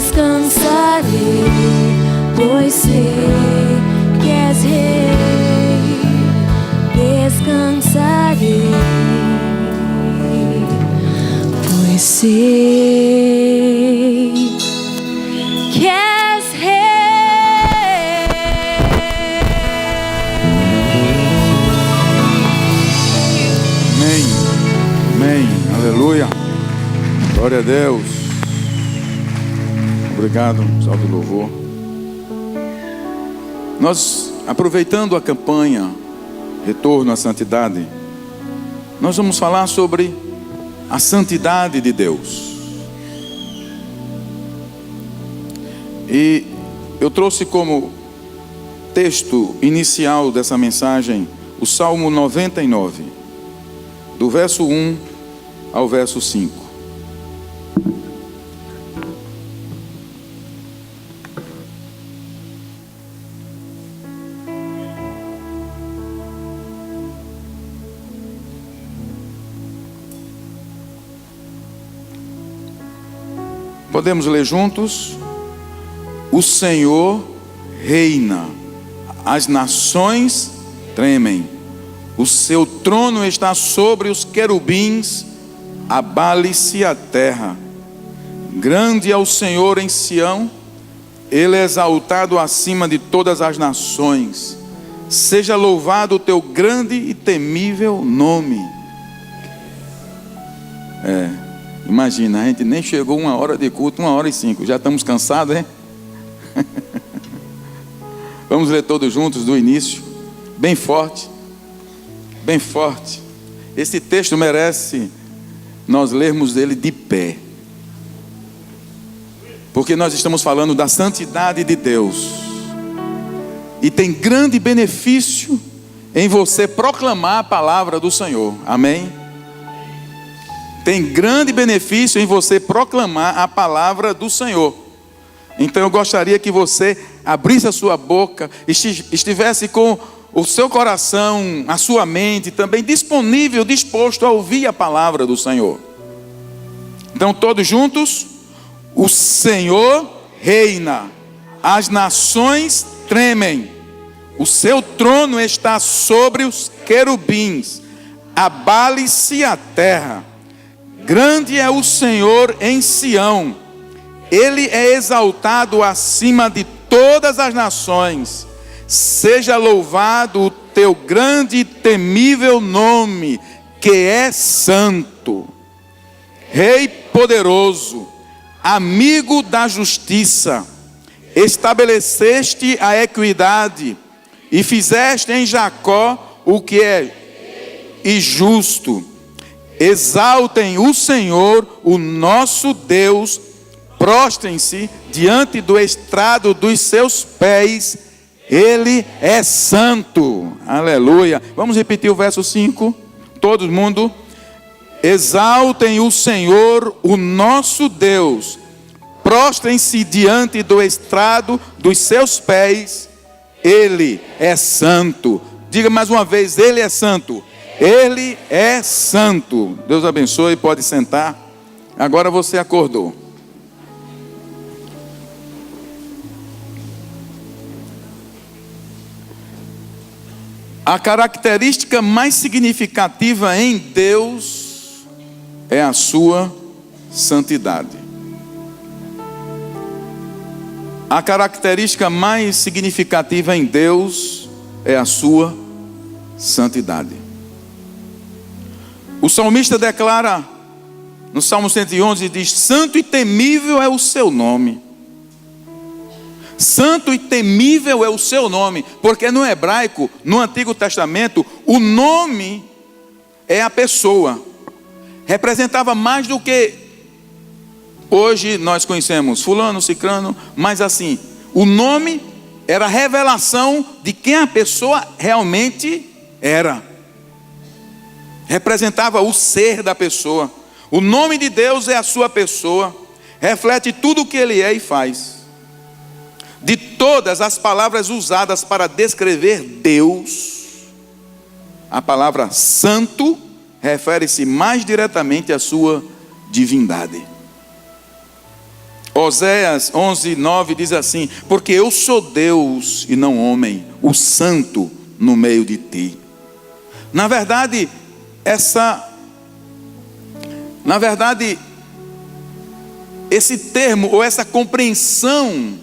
descansarei, pois sei que és rei. Descansarei, pois sei que és rei. Amém, amém, aleluia, glória a Deus. Obrigado, salve louvor. Nós, aproveitando a campanha Retorno à Santidade, nós vamos falar sobre a santidade de Deus. E eu trouxe como texto inicial dessa mensagem o Salmo 99, do verso 1 ao verso 5. Podemos ler juntos? O Senhor reina, as nações tremem, o seu trono está sobre os querubins, abale-se a terra. Grande é o Senhor em Sião, ele é exaltado acima de todas as nações. Seja louvado o teu grande e temível nome. Imagina, a gente nem chegou 1 hora de culto, 1h05, já estamos cansados, hein? Vamos ler todos juntos do início, bem forte, bem forte. Esse texto merece nós lermos ele de pé, porque nós estamos falando da santidade de Deus, e tem grande benefício em você proclamar a palavra do Senhor, amém? Tem grande benefício em você proclamar a palavra do Senhor. Então eu gostaria que você abrisse a sua boca, estivesse com o seu coração, a sua mente também disponível, disposto a ouvir a palavra do Senhor. Então todos juntos: o Senhor reina, as nações tremem, o seu trono está sobre os querubins, abale-se a terra. Grande é o Senhor em Sião, ele é exaltado acima de todas as nações. Seja louvado o teu grande e temível nome, que é santo. Rei poderoso, amigo da justiça, estabeleceste a equidade e fizeste em Jacó o que é justo. Exaltem o Senhor, o nosso Deus, prostrem-se diante do estrado dos seus pés, ele é santo. Aleluia. Vamos repetir o verso 5, todo mundo. Exaltem o Senhor, o nosso Deus, prostrem-se diante do estrado dos seus pés, ele é santo. Diga mais uma vez: ele é santo. Ele é santo. Deus abençoe, pode sentar. Agora você acordou. A característica mais significativa em Deus é a sua santidade. A característica mais significativa em Deus é a sua santidade. O salmista declara no Salmo 111, diz: santo e temível é o seu nome. Santo e temível é o seu nome, porque no hebraico, no Antigo Testamento, o nome é a pessoa. Representava mais do que hoje nós conhecemos fulano, cicrano, mas assim, o nome era a revelação de quem a pessoa realmente era. Representava o ser da pessoa. O nome de Deus é a sua pessoa, reflete tudo o que ele é e faz. De todas as palavras usadas para descrever Deus, a palavra santo refere-se mais diretamente à sua divindade. Oséias 11:9 diz assim: porque eu sou Deus e não homem, o santo no meio de ti. Na verdade, esse termo ou essa compreensão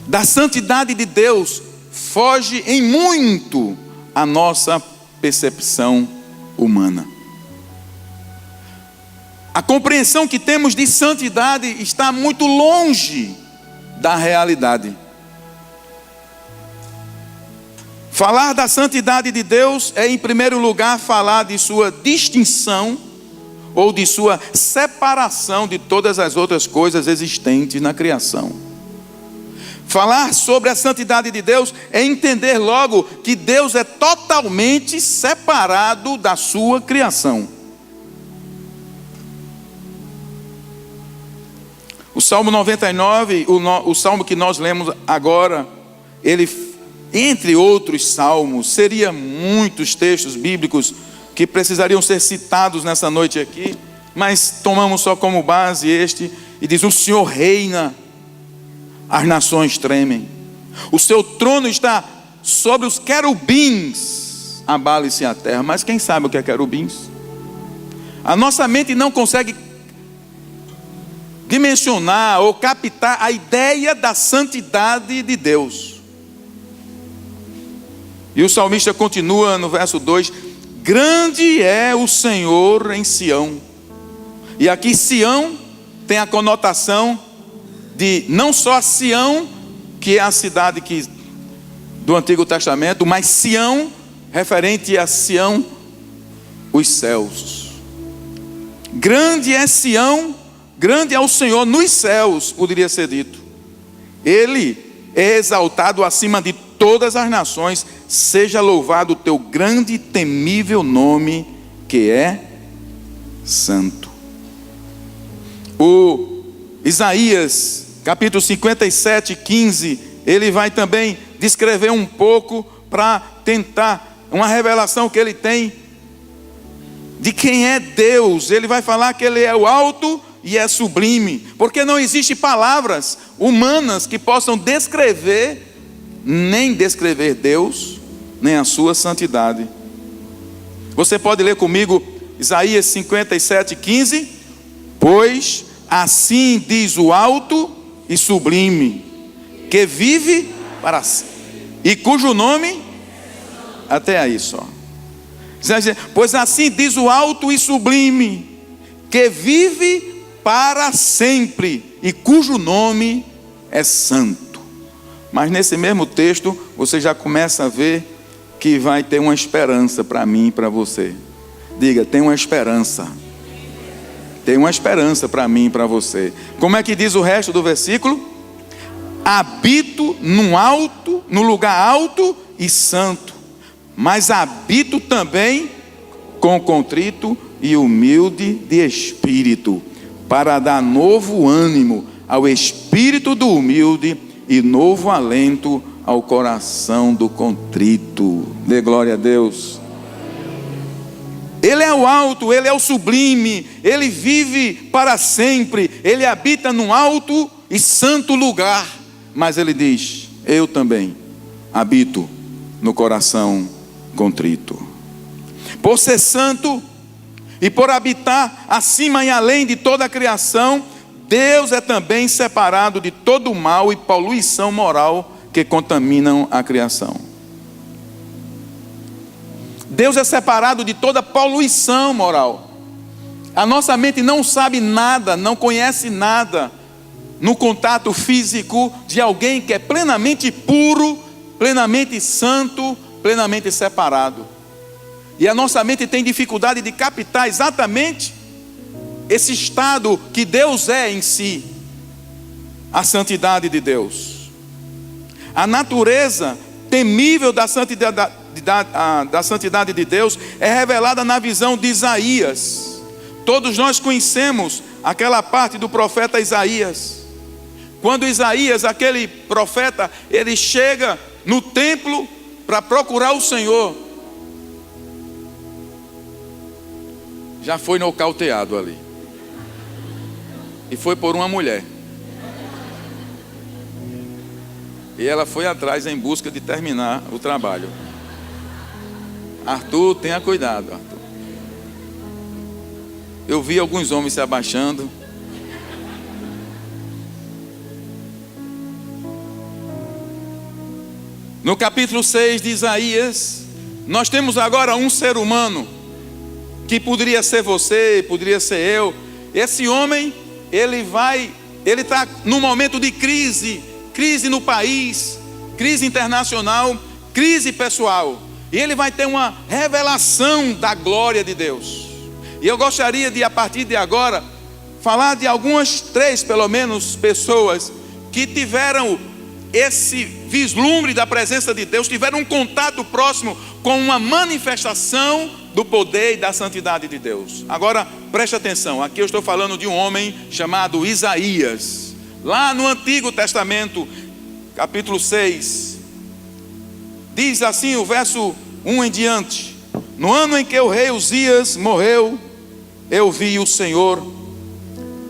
da santidade de Deus foge em muito a nossa percepção humana. A compreensão que temos de santidade está muito longe da realidade. Falar da santidade de Deus é, em primeiro lugar, falar de sua distinção ou de sua separação de todas as outras coisas existentes na criação. Falar sobre a santidade de Deus é entender logo que Deus é totalmente separado da sua criação. O Salmo 99, o salmo que nós lemos agora, ele, entre outros salmos, seria muitos textos bíblicos que precisariam ser citados nessa noite aqui, mas tomamos só como base este, e diz: o Senhor reina, as nações tremem, o seu trono está sobre os querubins, abale-se a terra. Mas quem sabe o que é querubins? A nossa mente não consegue dimensionar ou captar a ideia da santidade de Deus. E o salmista continua no verso 2: grande é o Senhor em Sião. E aqui Sião tem a conotação de não só Sião, que é a cidade do Antigo Testamento, mas Sião, referente a Sião, os céus. Grande é Sião, grande é o Senhor nos céus, poderia ser dito. Ele é exaltado acima de todas as nações. Seja louvado o teu grande e temível nome, que é santo. O Isaías, capítulo 57:15, ele vai também descrever um pouco para tentar uma revelação que ele tem de quem é Deus. Ele vai falar que ele é o alto e é sublime, porque não existe palavras humanas que possam descrever Deus, nem a sua santidade. Você pode ler comigo Isaías 57:15. Pois assim diz o alto e sublime, que vive para sempre, e cujo nome, até aí só. Pois assim diz o alto e sublime, que vive para sempre, e cujo nome é santo. Mas nesse mesmo texto, você já começa a ver que vai ter uma esperança para mim e para você. Diga: tem uma esperança. Tem uma esperança para mim e para você. Como é que diz o resto do versículo? Habito no lugar alto e santo, mas habito também com contrito e humilde de espírito, para dar novo ânimo ao espírito do humilde e novo alento ao coração do contrito. Dê glória a Deus. Ele é o alto, ele é o sublime, ele vive para sempre, ele habita num alto e santo lugar. Mas ele diz: eu também habito no coração contrito. Por ser santo e por habitar acima e além de toda a criação, Deus é também separado de todo o mal e poluição moral que contaminam a criação. Deus é separado de toda poluição moral. A nossa mente não sabe nada, não conhece nada no contato físico de alguém que é plenamente puro, plenamente santo, plenamente separado. E a nossa mente tem dificuldade de captar exatamente esse estado que Deus é em si, a santidade de Deus. A natureza temível da santidade de Deus é revelada na visão de Isaías. Todos nós conhecemos aquela parte do profeta Isaías. Quando Isaías, aquele profeta, ele chega no templo para procurar o Senhor, já foi nocauteado ali. e foi por uma mulher. E ela foi atrás em busca de terminar o trabalho. Arthur, tenha cuidado, Arthur. Eu vi alguns homens se abaixando. No capítulo 6 de Isaías, nós temos agora um ser humano, que poderia ser você, poderia ser eu. Esse homem, ele está num momento de crise no país, crise internacional, crise pessoal. E ele vai ter uma revelação da glória de Deus. E eu gostaria de, a partir de agora, falar de algumas, 3 pelo menos, pessoas que tiveram esse vislumbre da presença de Deus, tiveram um contato próximo com uma manifestação do poder e da santidade de Deus. Agora, preste atenção, aqui eu estou falando de um homem chamado Isaías. Lá no Antigo Testamento, capítulo 6, diz assim o verso 1 em diante: no ano em que o rei Uzias morreu, eu vi o Senhor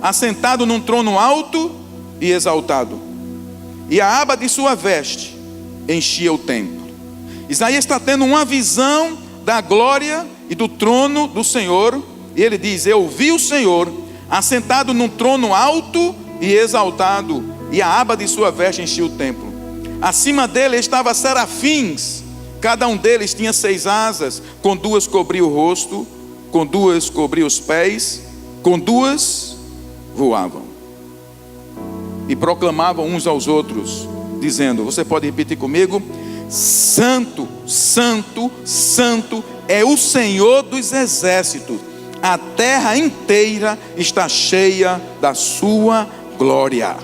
assentado num trono alto e exaltado, e a aba de sua veste enchia o templo. Isaías está tendo uma visão da glória e do trono do Senhor, e ele diz: eu vi o Senhor assentado num trono alto e exaltado, e a aba de sua veste enchia o templo. Acima dele estavam serafins, cada um deles tinha 6 asas, com 2 cobria o rosto, com 2 cobria os pés, com 2 voavam. E proclamavam uns aos outros, dizendo, você pode repetir comigo: Santo, Santo, Santo é o Senhor dos exércitos, a terra inteira está cheia da sua glória.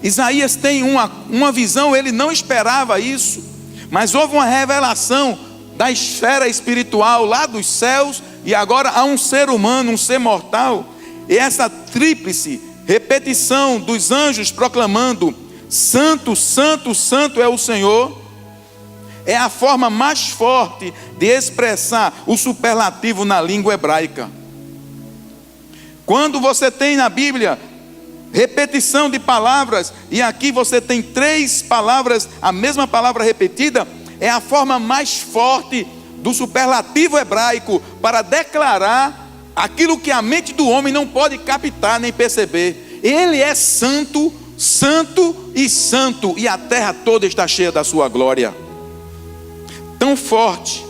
Isaías tem uma visão, ele não esperava isso, mas houve uma revelação da esfera espiritual lá dos céus, e agora há um ser humano, um ser mortal, e essa tríplice repetição dos anjos proclamando Santo, Santo, Santo é o Senhor, é a forma mais forte de expressar o superlativo na língua hebraica. Quando você tem na Bíblia repetição de palavras, e aqui você tem 3 palavras, a mesma palavra repetida, é a forma mais forte do superlativo hebraico para declarar aquilo que a mente do homem não pode captar nem perceber. Ele é santo, santo e santo, e a terra toda está cheia da sua glória. Tão forte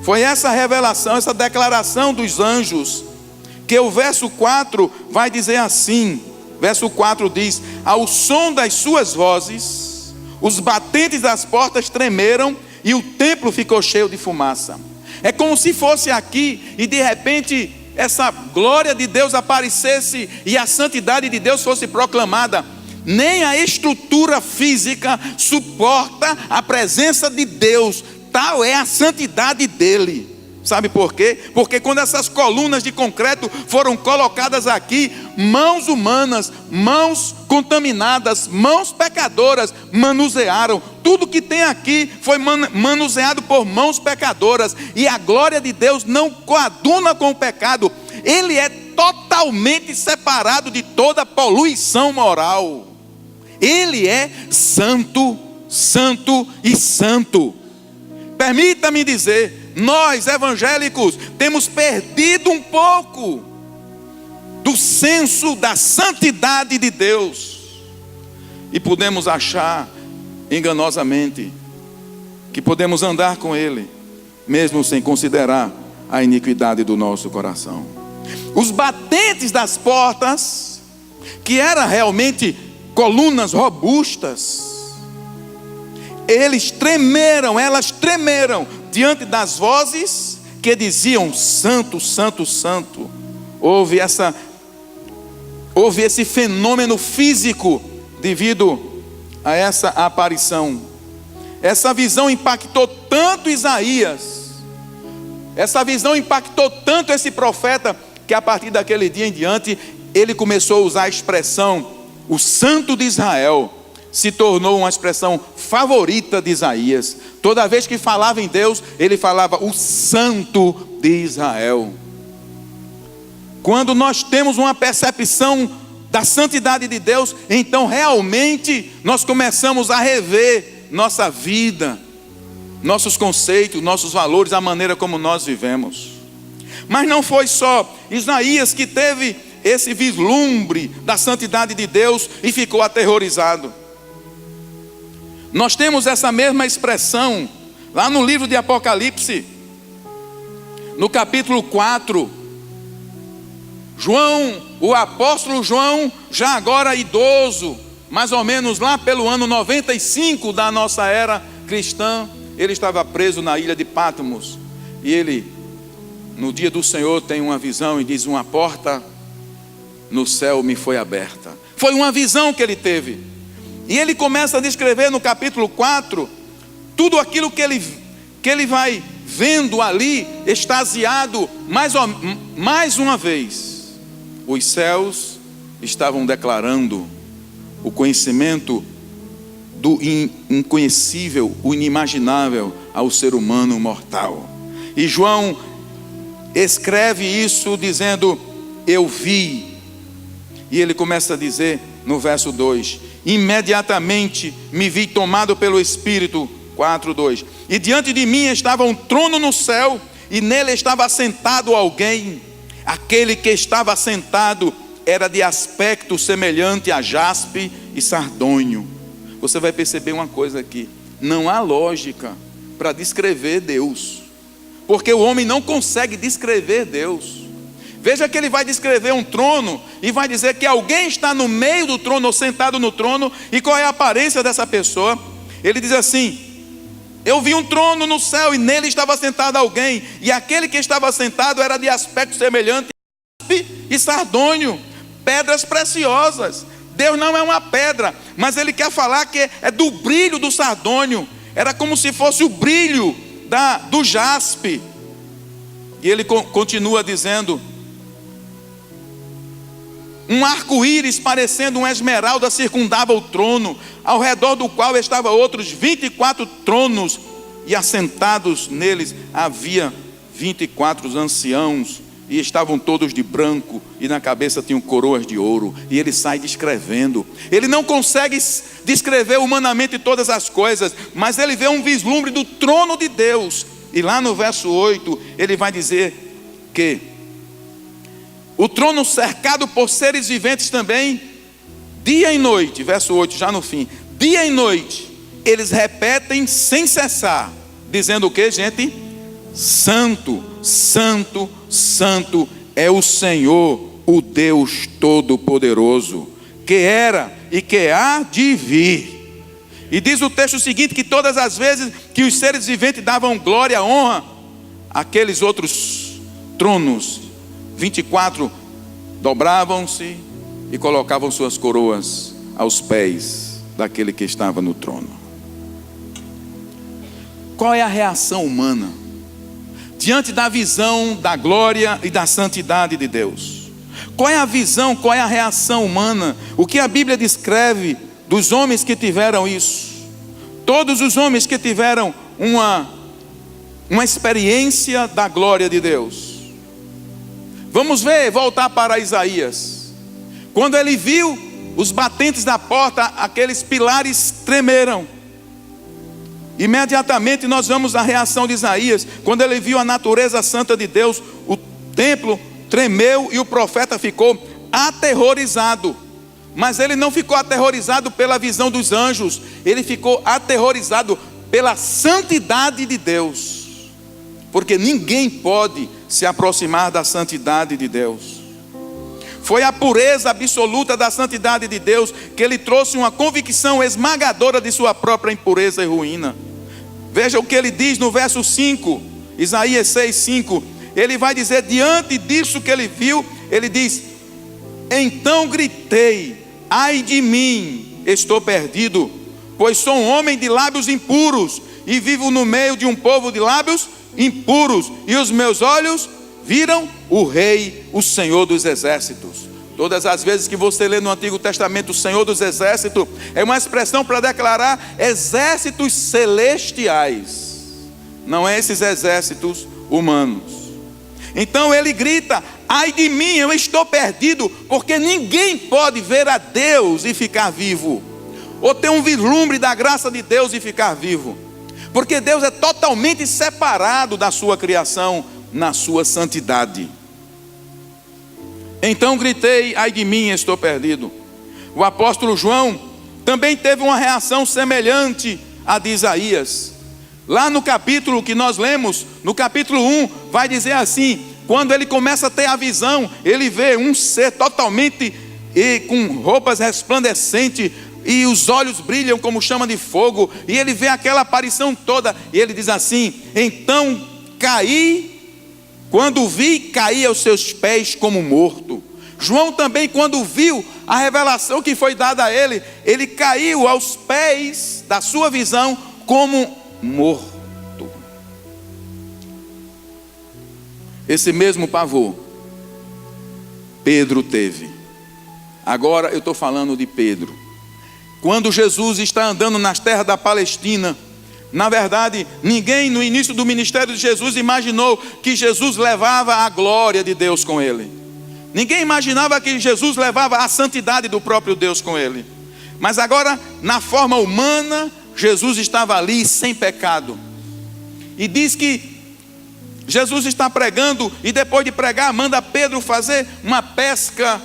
foi essa revelação, essa declaração dos anjos, que o verso 4 vai dizer assim, verso 4 diz: ao som das suas vozes, os batentes das portas tremeram, e o templo ficou cheio de fumaça. É como se fosse aqui, e de repente essa glória de Deus aparecesse, e a santidade de Deus fosse proclamada. Nem a estrutura física suporta a presença de Deus, tal é a santidade dele. Sabe por quê? Porque quando essas colunas de concreto foram colocadas aqui, mãos humanas, mãos contaminadas, mãos pecadoras manusearam. Tudo que tem aqui foi manuseado por mãos pecadoras, e a glória de Deus não coaduna com o pecado. Ele é totalmente separado de toda poluição moral. Ele é santo, santo e santo. Permita-me dizer, nós evangélicos temos perdido um pouco do senso da santidade de Deus, e podemos achar enganosamente que podemos andar com Ele, mesmo sem considerar a iniquidade do nosso coração. Os batentes das portas, que eram realmente colunas robustas, elas tremeram diante das vozes que diziam santo, santo, santo. Houve esse fenômeno físico devido a essa aparição. Essa visão impactou tanto Isaías, essa visão impactou tanto esse profeta, que a partir daquele dia em diante ele começou a usar a expressão o Santo de Israel. Se tornou uma expressão favorita de Isaías. Toda vez que falava em Deus, ele falava o Santo de Israel. Quando nós temos uma percepção da santidade de Deus, então realmente nós começamos a rever nossa vida, nossos conceitos, nossos valores, a maneira como nós vivemos. Mas não foi só Isaías que teve esse vislumbre da santidade de Deus e ficou aterrorizado. Nós temos essa mesma expressão lá no livro de Apocalipse, no capítulo 4. João, o apóstolo João, já agora idoso, mais ou menos lá pelo ano 95 da nossa era cristã, ele estava preso na ilha de Patmos. E ele, no dia do Senhor, tem uma visão e diz: uma porta no céu me foi aberta. Foi uma visão que ele teve. E ele começa a descrever no capítulo 4, tudo aquilo que ele vai vendo ali, extasiado, mais uma vez. Os céus estavam declarando o conhecimento do inconhecível, o inimaginável ao ser humano mortal. E João escreve isso dizendo: eu vi. E ele começa a dizer no verso 2: imediatamente me vi tomado pelo Espírito. 4:2. E diante de mim estava um trono no céu, e nele estava assentado alguém. Aquele que estava assentado era de aspecto semelhante a jaspe e sardônio. Você vai perceber uma coisa aqui: não há lógica para descrever Deus, porque o homem não consegue descrever Deus. Veja que ele vai descrever um trono e vai dizer que alguém está no meio do trono, ou sentado no trono. E qual é a aparência dessa pessoa? Ele diz assim: eu vi um trono no céu e nele estava sentado alguém, e aquele que estava sentado era de aspecto semelhante a jaspe e sardônio, pedras preciosas. Deus não é uma pedra, mas ele quer falar que é do brilho do sardônio. Era como se fosse o brilho do jaspe. E ele continua dizendo: um arco-íris parecendo uma esmeralda circundava o trono, ao redor do qual estavam outros 24 tronos, e assentados neles havia 24 anciãos, e estavam todos de branco, e na cabeça tinham coroas de ouro. E ele sai descrevendo. Ele não consegue descrever humanamente todas as coisas, mas ele vê um vislumbre do trono de Deus. E lá no verso 8, ele vai dizer que o trono cercado por seres viventes também, dia e noite, verso 8, já no fim, dia e noite, eles repetem sem cessar, dizendo o que, gente? Santo, santo, santo é o Senhor, o Deus Todo-Poderoso, que era e que há de vir. E diz o texto seguinte, que todas as vezes que os seres viventes davam glória, honra àqueles outros tronos, 24 dobravam-se e colocavam suas coroas aos pés daquele que estava no trono. Qual é a reação humana diante da visão da glória e da santidade de Deus? Qual é a visão, qual é a reação humana? O que a Bíblia descreve dos homens que tiveram isso? Todos os homens que tiveram uma experiência da glória de Deus. Vamos voltar para Isaías. Quando ele viu os batentes da porta, aqueles pilares tremeram. Imediatamente nós vamos à reação de Isaías. Quando ele viu a natureza santa de Deus, o templo tremeu e o profeta ficou aterrorizado. Mas ele não ficou aterrorizado pela visão dos anjos, ele ficou aterrorizado pela santidade de Deus. Porque ninguém pode se aproximar da santidade de Deus. Foi a pureza absoluta da santidade de Deus que ele trouxe uma convicção esmagadora de sua própria impureza e ruína. Veja o que ele diz no verso 5, Isaías 6:5. Ele vai dizer, diante disso que ele viu, ele diz: então gritei, ai de mim, estou perdido, pois sou um homem de lábios impuros, e vivo no meio de um povo de lábios impuros, e os meus olhos viram o Rei, o Senhor dos Exércitos. Todas as vezes que você lê no Antigo Testamento o Senhor dos Exércitos, é uma expressão para declarar exércitos celestiais, não é esses exércitos humanos. Então ele grita, ai de mim, eu estou perdido, porque ninguém pode ver a Deus e ficar vivo, ou ter um vislumbre da graça de Deus e ficar vivo, porque Deus é totalmente separado da sua criação na sua santidade. Então gritei, ai de mim, estou perdido. O apóstolo João também teve uma reação semelhante à de Isaías. Lá no capítulo que nós lemos, no capítulo 1, vai dizer assim: quando ele começa a ter a visão, ele vê um ser totalmente com roupas resplandecentes, e os olhos brilham como chama de fogo, e ele vê aquela aparição toda, e ele diz assim: então caí, quando vi, caí aos seus pés como morto. João também, quando viu a revelação que foi dada a ele, ele caiu aos pés da sua visão como morto. Esse mesmo pavor Pedro teve. Agora eu estou falando de Pedro. Quando Jesus está andando nas terras da Palestina, na verdade, ninguém no início do ministério de Jesus imaginou que Jesus levava a glória de Deus com ele. Ninguém imaginava que Jesus levava a santidade do próprio Deus com ele. Mas agora, na forma humana, Jesus estava ali sem pecado. E diz que Jesus está pregando, e depois de pregar, manda Pedro fazer uma pesca.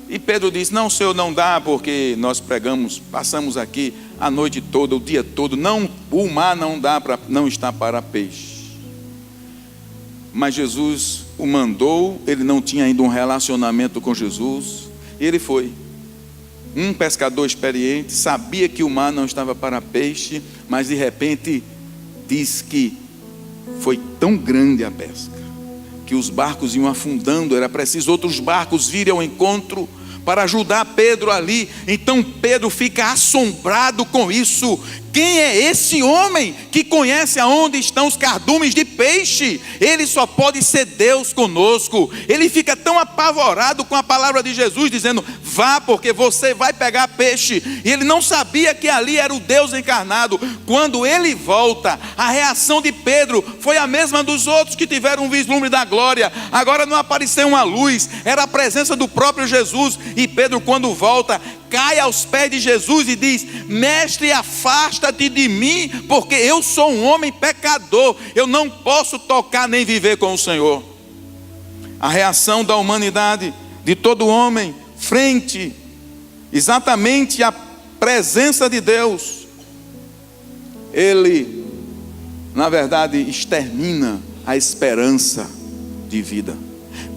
E Pedro diz: não, Senhor, não dá, porque nós pregamos, passamos aqui a noite toda, o dia todo. Não, o mar não dá para, não está para peixe. Mas Jesus o mandou, ele não tinha ainda um relacionamento com Jesus, e ele foi. Um pescador experiente, sabia que o mar não estava para peixe, mas de repente diz que foi tão grande a pesca, que os barcos iam afundando, era preciso outros barcos virem ao encontro para ajudar Pedro ali. Então Pedro fica assombrado com isso. Quem é esse homem que conhece aonde estão os cardumes de peixe? Ele só pode ser Deus conosco. Ele fica tão apavorado com a palavra de Jesus, dizendo: vá, porque você vai pegar peixe. E ele não sabia que ali era o Deus encarnado. Quando ele volta, a reação de Pedro foi a mesma dos outros que tiveram um vislumbre da glória. Agora não apareceu uma luz, era a presença do próprio Jesus. E Pedro, quando volta, cai aos pés de Jesus e diz: mestre, afasta-te de mim, porque eu sou um homem pecador, eu não posso tocar nem viver com o Senhor. A reação da humanidade, de todo homem, frente exatamente à presença de Deus, ele, na verdade, extermina a esperança de vida.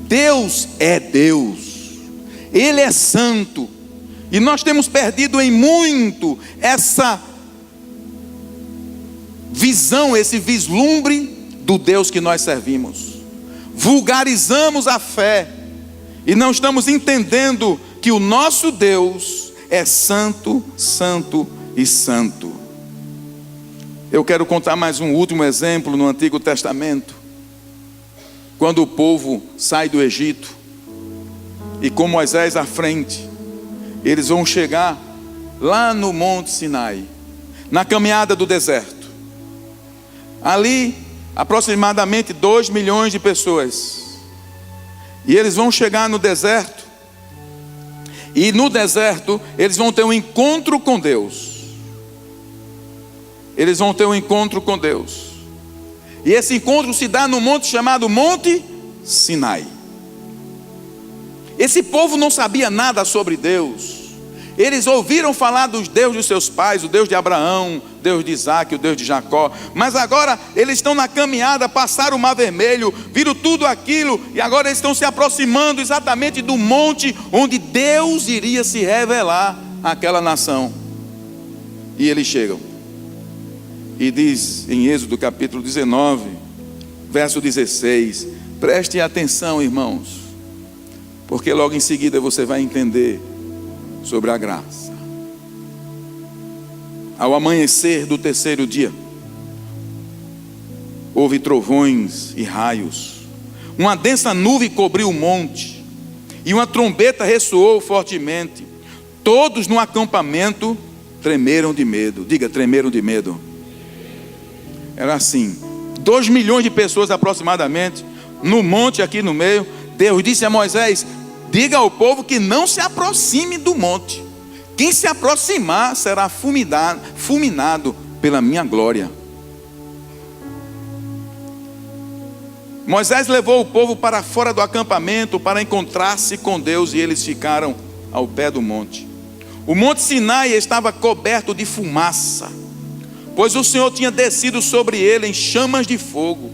Deus é Deus, Ele é santo, e nós temos perdido em muito essa visão, esse vislumbre do Deus que nós servimos. Vulgarizamos a fé e não estamos entendendo que o nosso Deus é santo, santo e santo. Eu quero contar mais um último exemplo no Antigo Testamento. Quando o povo sai do Egito e com Moisés à frente, eles vão chegar lá no Monte Sinai, na caminhada do deserto. Ali, aproximadamente 2 milhões de pessoas. E eles vão chegar no deserto. E no deserto, eles vão ter um encontro com Deus. Eles vão ter um encontro com Deus. E esse encontro se dá no monte chamado Monte Sinai. Esse povo não sabia nada sobre Deus. Eles ouviram falar dos deuses de seus pais, o Deus de Abraão, o Deus de Isaac, o Deus de Jacó. Mas agora eles estão na caminhada, passaram o Mar Vermelho, viram tudo aquilo, e agora eles estão se aproximando exatamente do monte onde Deus iria se revelar àquela nação. E eles chegam. E diz em Êxodo capítulo 19, verso 16, preste atenção, irmãos, porque logo em seguida você vai entender sobre a graça. Ao amanhecer do 3º dia, houve trovões e raios, uma densa nuvem cobriu o monte, e uma trombeta ressoou fortemente. Todos no acampamento tremeram de medo. Diga, tremeram de medo. Era assim, 2 milhões de pessoas aproximadamente, no monte aqui no meio, Deus disse a Moisés: diga ao povo que não se aproxime do monte. Quem se aproximar será fulminado pela minha glória. Moisés levou o povo para fora do acampamento para encontrar-se com Deus, e eles ficaram ao pé do monte. O monte Sinai estava coberto de fumaça, pois o Senhor tinha descido sobre ele em chamas de fogo.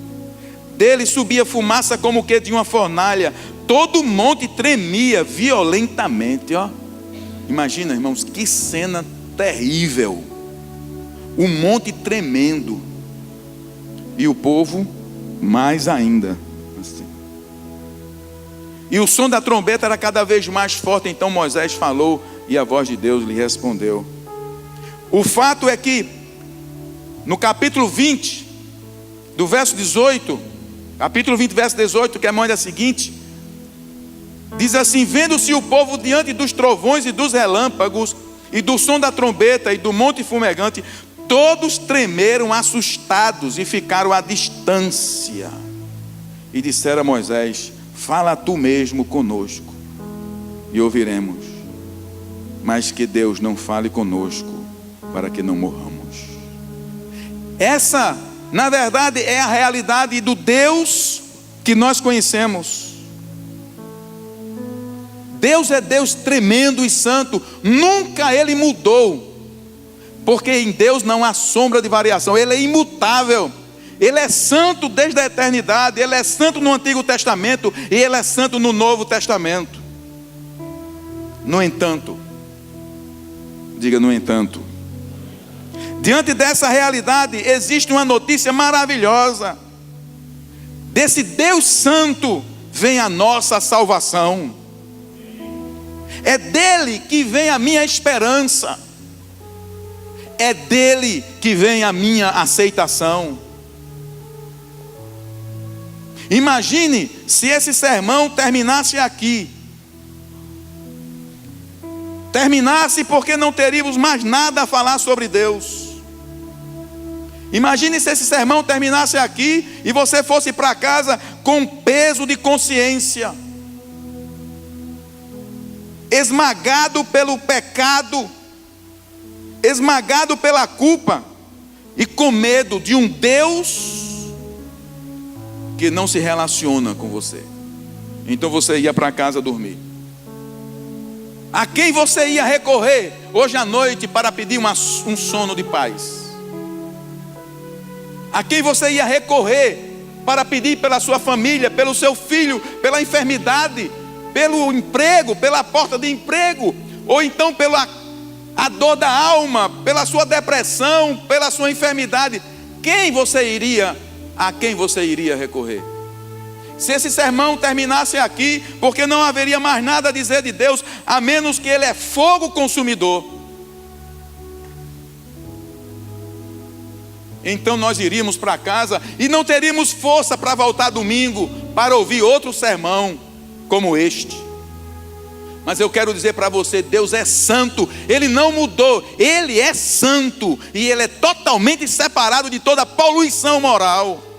Dele subia fumaça como que de uma fornalha. Todo o monte tremia violentamente. Imagina, irmãos, que cena terrível. O monte tremendo e o povo mais ainda assim. E o som da trombeta era cada vez mais forte. Então Moisés falou e a voz de Deus lhe respondeu. O fato é que no capítulo 20, do verso 18, capítulo 20, verso 18, que é a maneira seguinte, diz assim: vendo-se o povo diante dos trovões e dos relâmpagos, e do som da trombeta e do monte fumegante, todos tremeram assustados e ficaram à distância. E disseram a Moisés: fala tu mesmo conosco, e ouviremos. Mas que Deus não fale conosco, para que não morramos. Essa, na verdade, é a realidade do Deus que nós conhecemos. Deus é Deus tremendo e santo. Nunca Ele mudou, porque em Deus não há sombra de variação. Ele é imutável. Ele é santo desde a eternidade. Ele é santo no Antigo Testamento e Ele é santo no Novo Testamento. No entanto, diga no entanto, diante dessa realidade existe uma notícia maravilhosa. Desse Deus santo vem a nossa salvação. É dele que vem a minha esperança. É dele que vem a minha aceitação. Imagine se esse sermão terminasse aqui. Terminasse porque não teríamos mais nada a falar sobre Deus. Imagine se esse sermão terminasse aqui e você fosse para casa com peso de consciência, esmagado pelo pecado, esmagado pela culpa e com medo de um Deus que não se relaciona com você. Então você ia para casa dormir. A quem você ia recorrer hoje à noite para pedir um sono de paz? A quem você ia recorrer para pedir pela sua família, pelo seu filho, pela enfermidade, pelo emprego, pela porta de emprego, ou então pela a dor da alma, pela sua depressão, pela sua enfermidade? A quem você iria recorrer? Se esse sermão terminasse aqui, porque não haveria mais nada a dizer de Deus, a menos que Ele é fogo consumidor, então nós iríamos para casa e não teríamos força para voltar domingo para ouvir outro sermão como este. Mas eu quero dizer para você, Deus é santo, Ele não mudou, Ele é santo e Ele é totalmente separado de toda poluição moral.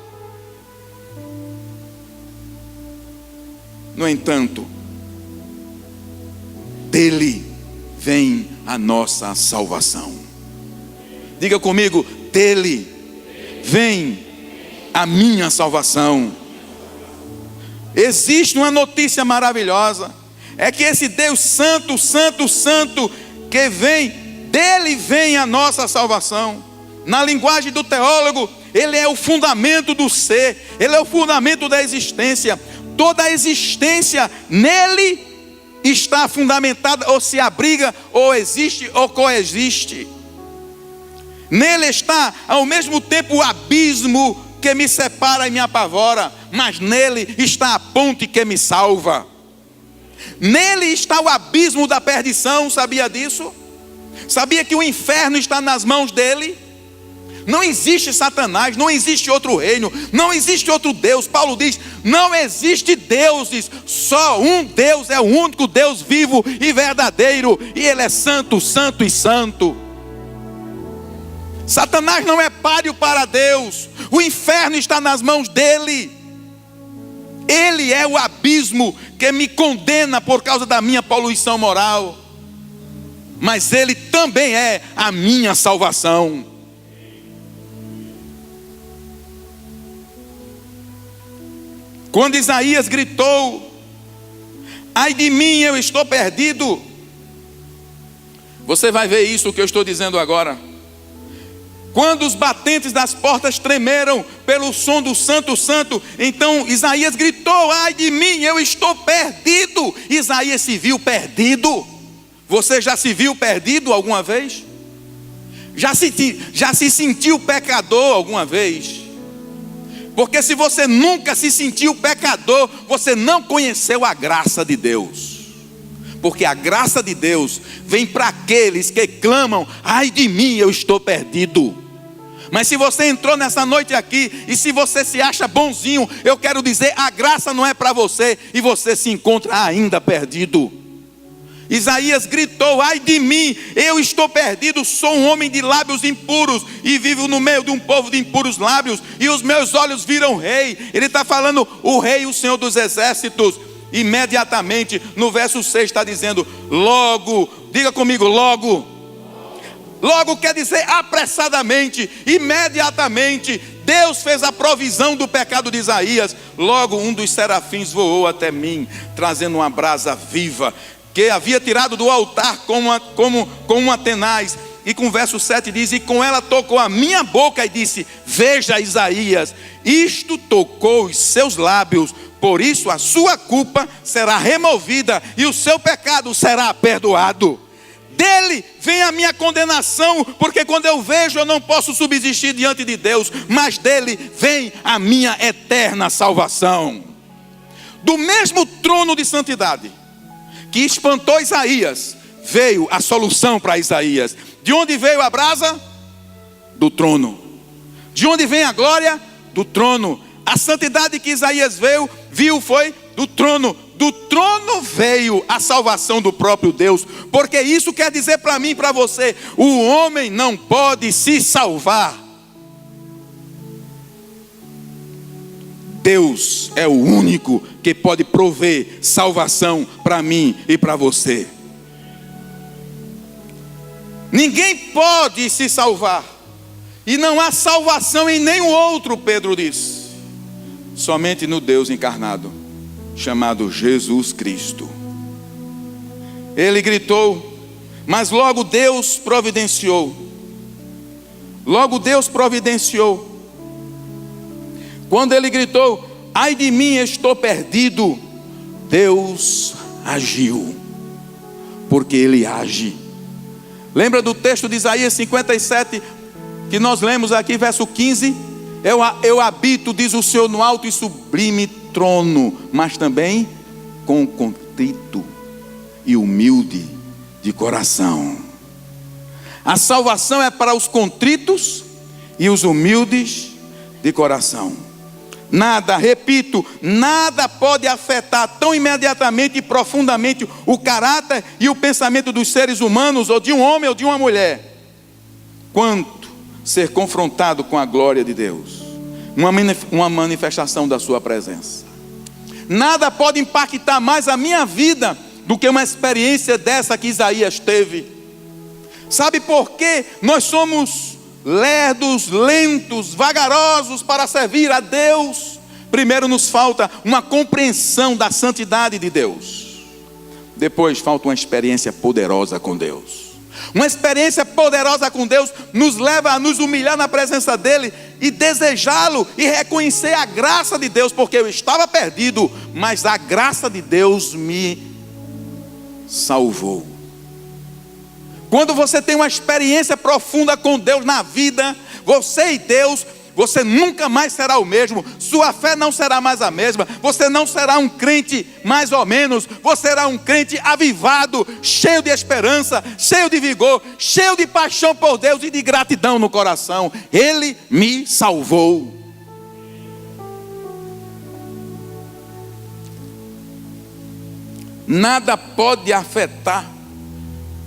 No entanto, dele vem a nossa salvação. Diga comigo: dele vem a minha salvação. Existe uma notícia maravilhosa, é que esse Deus santo, santo, santo, que vem, dele vem a nossa salvação. Na linguagem do teólogo, Ele é o fundamento do ser, Ele é o fundamento da existência. Toda a existência nele está fundamentada, ou se abriga, ou existe, ou coexiste. Nele está ao mesmo tempo o abismo que me separa e me apavora, mas nele está a ponte que me salva. Nele está o abismo da perdição, sabia disso? Sabia que o inferno está nas mãos dele? Não existe Satanás, não existe outro reino, não existe outro Deus. Paulo diz: não existe deuses, só um Deus, é o único Deus vivo e verdadeiro, e Ele é santo, santo e santo. Satanás não é páreo para Deus, o inferno está nas mãos dele. Ele é o abismo que me condena por causa da minha poluição moral. Mas Ele também é a minha salvação. Quando Isaías gritou: ai de mim, eu estou perdido. Você vai ver isso que eu estou dizendo agora. Quando os batentes das portas tremeram pelo som do Santo Santo, então Isaías gritou: ai de mim, eu estou perdido. Isaías se viu perdido. Você já se viu perdido alguma vez? Já se sentiu pecador alguma vez? Porque se você nunca se sentiu pecador, você não conheceu a graça de Deus. Porque a graça de Deus vem para aqueles que clamam: ai de mim, eu estou perdido. Mas se você entrou nessa noite aqui, e se você se acha bonzinho, eu quero dizer, a graça não é para você, e você se encontra ainda perdido. Isaías gritou: ai de mim, eu estou perdido, sou um homem de lábios impuros, e vivo no meio de um povo de impuros lábios, e os meus olhos viram rei. Ele está falando o rei, o Senhor dos exércitos. Imediatamente, no verso 6 está dizendo: logo, diga comigo, logo. Logo quer dizer apressadamente, imediatamente. Deus fez a provisão do pecado de Isaías. Logo um dos serafins voou até mim, trazendo uma brasa viva, que havia tirado do altar com uma tenaz. E com o verso 7 diz: e com ela tocou a minha boca e disse: veja, Isaías, isto tocou os seus lábios, por isso a sua culpa será removida e o seu pecado será perdoado. Dele vem a minha condenação, porque quando eu vejo eu não posso subsistir diante de Deus, mas dele vem a minha eterna salvação. Do mesmo trono de santidade que espantou Isaías, veio a solução para Isaías. De onde veio a brasa? Do trono. De onde vem a glória? Do trono. A santidade que Isaías viu foi do trono. Do trono veio a salvação do próprio Deus. Porque isso quer dizer para mim e para você: o homem não pode se salvar. Deus é o único que pode prover salvação para mim e para você. Ninguém pode se salvar. E não há salvação em nenhum outro, Pedro diz. Somente no Deus encarnado, chamado Jesus Cristo. Ele gritou, mas logo Deus providenciou. Logo Deus providenciou. Quando ele gritou: ai de mim, estou perdido, Deus agiu. Porque ele age. Lembra do texto de Isaías 57, que nós lemos aqui, verso 15? Eu habito, diz o Senhor, no alto e sublime trono, mas também com contrito e humilde de coração. A salvação é para os contritos e os humildes de coração. Nada, repito, nada pode afetar tão imediatamente e profundamente o caráter e o pensamento dos seres humanos, ou de um homem ou de uma mulher, quanto ser confrontado com a glória de Deus, uma manifestação da sua presença. Nada pode impactar mais a minha vida do que uma experiência dessa que Isaías teve. Sabe por quê? Nós somos lerdos, lentos, vagarosos para servir a Deus. Primeiro nos falta uma compreensão da santidade de Deus. Depois falta uma experiência poderosa com Deus. Uma experiência poderosa com Deus nos leva a nos humilhar na presença dEle e desejá-lo e reconhecer a graça de Deus, porque eu estava perdido, mas a graça de Deus me salvou. Quando você tem uma experiência profunda com Deus na vida, você e Deus, você nunca mais será o mesmo. Sua fé não será mais a mesma. Você não será um crente mais ou menos. Você será um crente avivado, cheio de esperança, cheio de vigor, cheio de paixão por Deus e de gratidão no coração. Ele me salvou. Nada pode afetar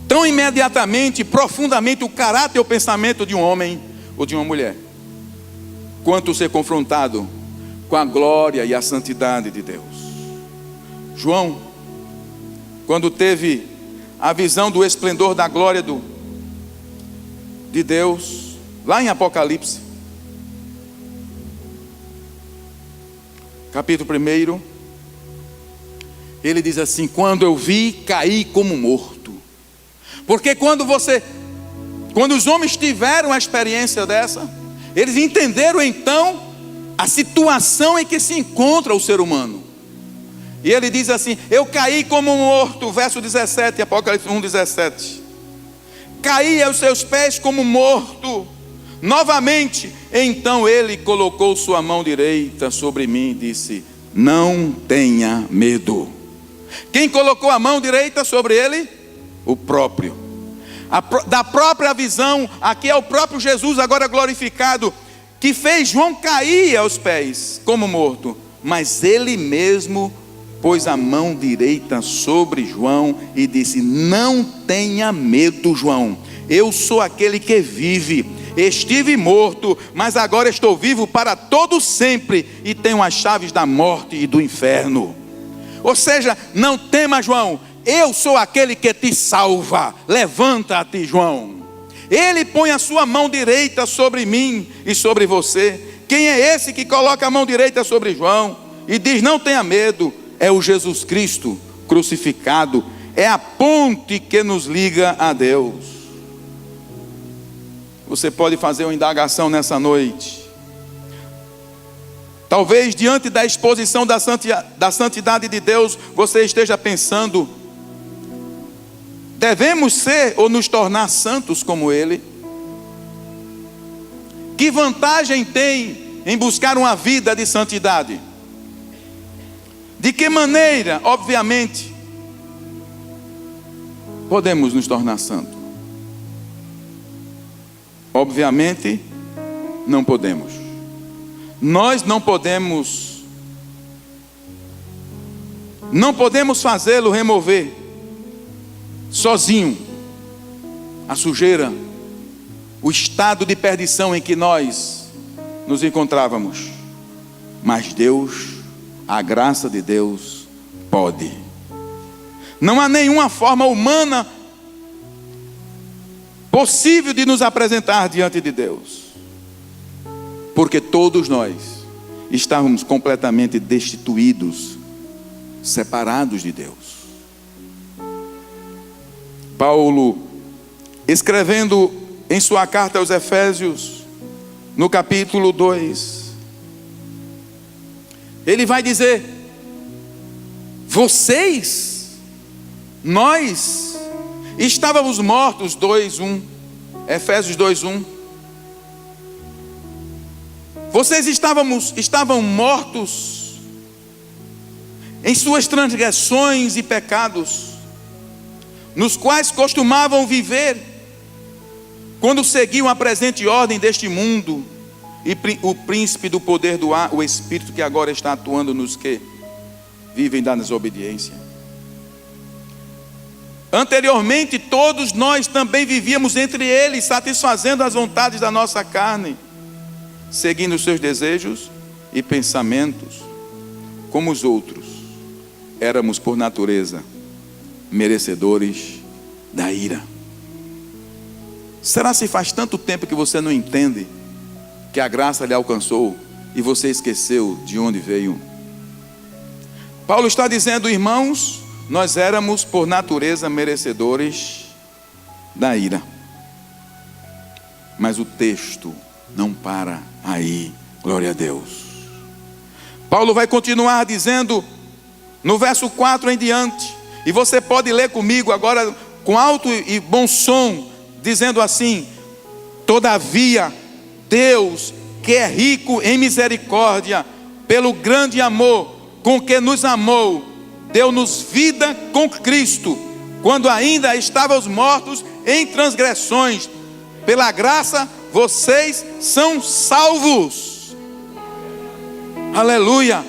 tão imediatamente, profundamente o caráter e o pensamento de um homem ou de uma mulher, quanto ser confrontado com com a glória e a santidade de Deus. João, quando teve a visão do esplendor da glória de Deus, lá em Apocalipse, capítulo 1, ele diz assim: quando eu vi, caí como morto. Porque quando os homens tiveram a experiência dessa, eles entenderam então a situação em que se encontra o ser humano. E ele diz assim: eu caí como morto, verso 17, Apocalipse 1:17. Caí aos seus pés como morto. Novamente, então ele colocou sua mão direita sobre mim e disse: não tenha medo. Quem colocou a mão direita sobre ele? O próprio. Da própria visão, aqui é o próprio Jesus agora glorificado, que fez João cair aos pés como morto. Mas ele mesmo pôs a mão direita sobre João e disse: não tenha medo, João. Eu sou aquele que vive. Estive morto, mas agora estou vivo para todo sempre e tenho as chaves da morte e do inferno. Ou seja, não tema, João. Eu sou aquele que te salva. Levanta-te, João. Ele põe a sua mão direita sobre mim e sobre você. Quem é esse que coloca a mão direita sobre João e diz: não tenha medo? É o Jesus Cristo crucificado. É a ponte que nos liga a Deus. Você pode fazer uma indagação nessa noite. Talvez diante da exposição da santidade de Deus, você esteja pensando: devemos ser ou nos tornar santos como Ele? Que vantagem tem em buscar uma vida de santidade? De que maneira, obviamente, podemos nos tornar santos? Obviamente, não podemos. Nós não podemos fazê-lo remover sozinho a sujeira, o estado de perdição em que nós nos encontrávamos. Mas Deus, a graça de Deus, pode. Não há nenhuma forma humana possível de nos apresentar diante de Deus, porque todos nós estávamos completamente destituídos, separados de Deus. Paulo, escrevendo em sua carta aos Efésios, no capítulo 2, ele vai dizer: nós estávamos mortos, 2:1, Efésios 2:1. Vocês estavam mortos em suas transgressões e pecados, nos quais costumavam viver, quando seguiam a presente ordem deste mundo, e o príncipe do poder do ar, o Espírito que agora está atuando nos que vivem da desobediência. Anteriormente, todos nós também vivíamos entre eles, satisfazendo as vontades da nossa carne, seguindo os seus desejos e pensamentos. Como os outros, éramos por natureza merecedores da ira. Será se faz tanto tempo que você não entende que a graça lhe alcançou e você esqueceu de onde veio? Paulo está dizendo: irmãos, nós éramos por natureza merecedores da ira. Mas o texto não para aí, glória a Deus. Paulo vai continuar dizendo no verso 4 em diante, e você pode ler comigo agora com alto e bom som, dizendo assim: todavia Deus, que é rico em misericórdia, pelo grande amor com que nos amou, deu-nos vida com Cristo, quando ainda estávamos mortos em transgressões. Pela graça vocês são salvos. Aleluia.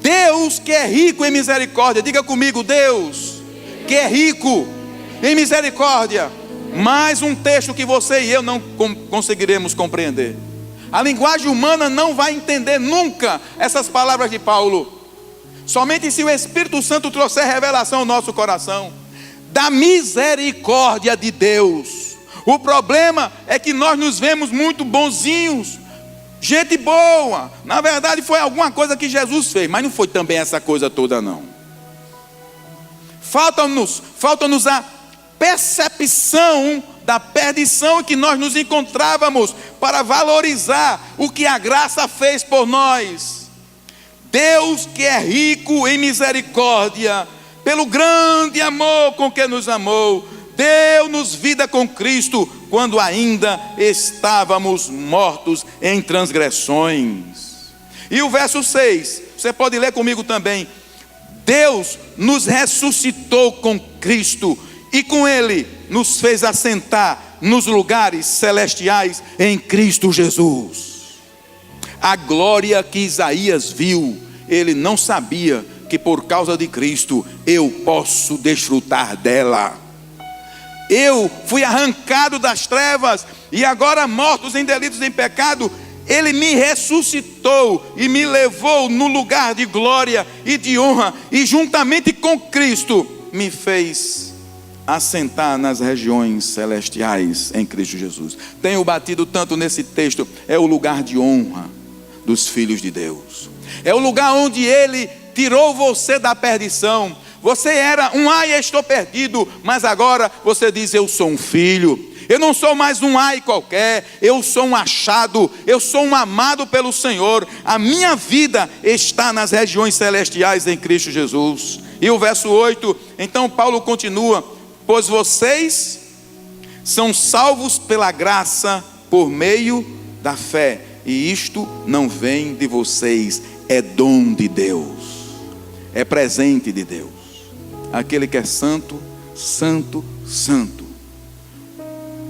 Deus que é rico em misericórdia. Diga comigo: Deus que é rico em misericórdia. Mais um texto que você e eu não conseguiremos compreender. A linguagem humana não vai entender nunca essas palavras de Paulo. Somente se o Espírito Santo trouxer revelação ao nosso coração da misericórdia de Deus. O problema é que nós nos vemos muito bonzinhos, gente boa. Na verdade foi alguma coisa que Jesus fez, mas não foi também essa coisa toda não. Falta-nos a percepção da perdição em que nós nos encontrávamos para valorizar o que a graça fez por nós. Deus, que é rico em misericórdia, pelo grande amor com que nos amou, deu-nos vida com Cristo quando ainda estávamos mortos em transgressões. E o verso 6, você pode ler comigo também. Deus nos ressuscitou com Cristo e com Ele nos fez assentar nos lugares celestiais em Cristo Jesus. A glória que Isaías viu, ele não sabia que por causa de Cristo eu posso desfrutar dela. Eu fui arrancado das trevas e agora mortos em delitos e em pecado, Ele me ressuscitou e me levou no lugar de glória e de honra e juntamente com Cristo me fez assentar nas regiões celestiais em Cristo Jesus. Tenho batido tanto nesse texto, é o lugar de honra dos filhos de Deus. É o lugar onde Ele tirou você da perdição. Você era um ai, estou perdido, mas agora você diz, eu sou um filho. Eu não sou mais um ai qualquer, eu sou um achado, eu sou um amado pelo Senhor. A minha vida está nas regiões celestiais em Cristo Jesus. E o verso 8, então Paulo continua, pois vocês são salvos pela graça por meio da fé. E isto não vem de vocês, é dom de Deus, é presente de Deus. Aquele que é santo, santo, santo,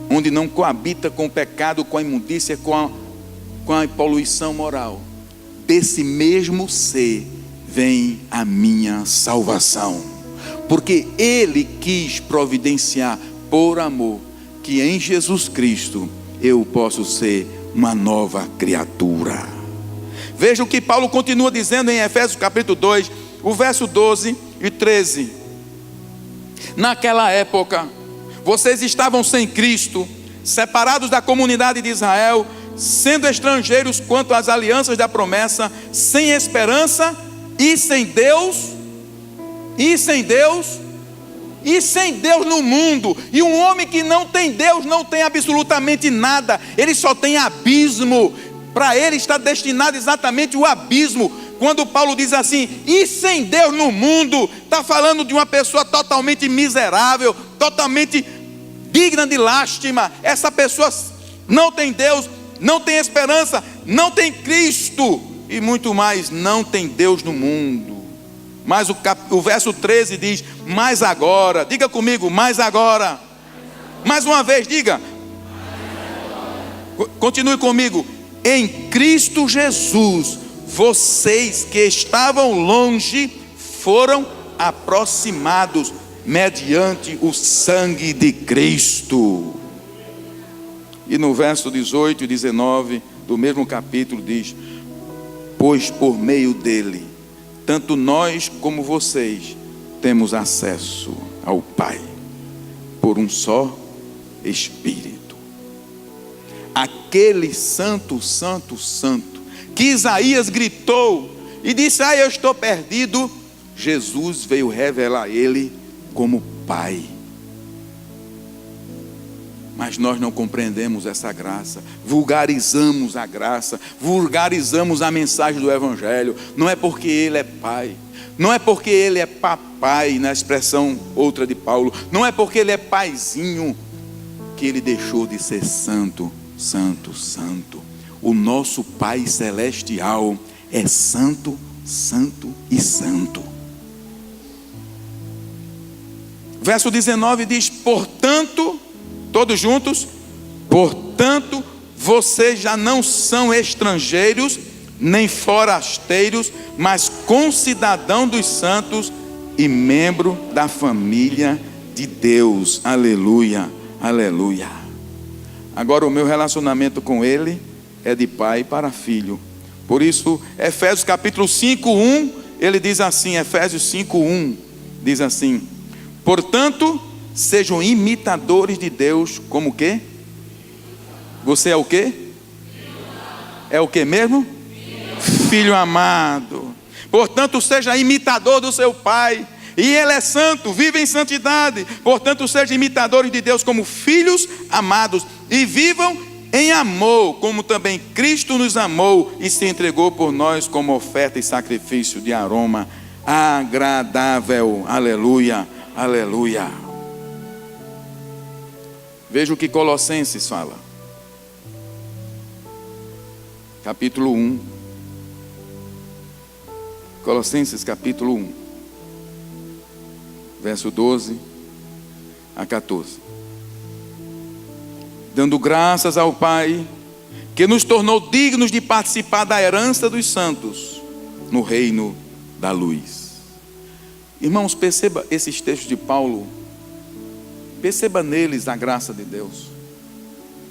onde não coabita com o pecado, com a imundícia, com a poluição moral. Desse mesmo ser vem a minha salvação, porque Ele quis providenciar por amor que em Jesus Cristo eu posso ser uma nova criatura. Veja o que Paulo continua dizendo em Efésios capítulo 2, o verso 12 e 13. Naquela época, vocês estavam sem Cristo, separados da comunidade de Israel, sendo estrangeiros quanto às alianças da promessa, sem esperança e sem Deus no mundo. E um homem que não tem Deus não tem absolutamente nada, ele só tem abismo. Para ele está destinado exatamente o abismo. Quando Paulo diz assim, e sem Deus no mundo, está falando de uma pessoa totalmente miserável, totalmente digna de lástima. Essa pessoa não tem Deus, não tem esperança, não tem Cristo e muito mais, não tem Deus no mundo. Mas o verso 13 diz, mas agora, diga comigo, mas agora. Mais uma vez, diga. Continue comigo. Em Cristo Jesus, vocês que estavam longe foram aproximados mediante o sangue de Cristo. E no verso 18 e 19 do mesmo capítulo diz, pois por meio dele, tanto nós como vocês temos acesso ao Pai, por um só Espírito. Aquele santo, santo, santo, que Isaías gritou e disse, eu estou perdido, Jesus veio revelar ele como Pai. Mas nós não compreendemos essa graça, vulgarizamos a graça, vulgarizamos a mensagem do Evangelho. Não é porque Ele é Pai, não é porque Ele é papai, na expressão outra de Paulo, não é porque Ele é paizinho, que Ele deixou de ser santo, santo, santo. O nosso Pai Celestial é santo, santo e santo. Verso 19 diz, portanto, todos juntos, portanto, vocês já não são estrangeiros, nem forasteiros, mas concidadão dos santos e membro da família de Deus. Aleluia, aleluia. Agora o meu relacionamento com Ele é de pai para filho. Por isso, Efésios capítulo 5:1, ele diz assim, Efésios 5:1, diz assim: portanto, sejam imitadores de Deus, como o quê? Você é o quê? É o quê mesmo? Filho amado. Portanto, seja imitador do seu pai. E ele é santo, vive em santidade. Portanto, sejam imitadores de Deus como filhos amados. E vivam em amor, como também Cristo nos amou e se entregou por nós como oferta e sacrifício de aroma agradável. Aleluia, aleluia. Veja o que Colossenses fala. Capítulo 1. Colossenses capítulo 1. Verso 12 a 14. Dando graças ao Pai, que nos tornou dignos de participar da herança dos santos, no reino da luz. Irmãos, perceba esses textos de Paulo. Perceba neles a graça de Deus.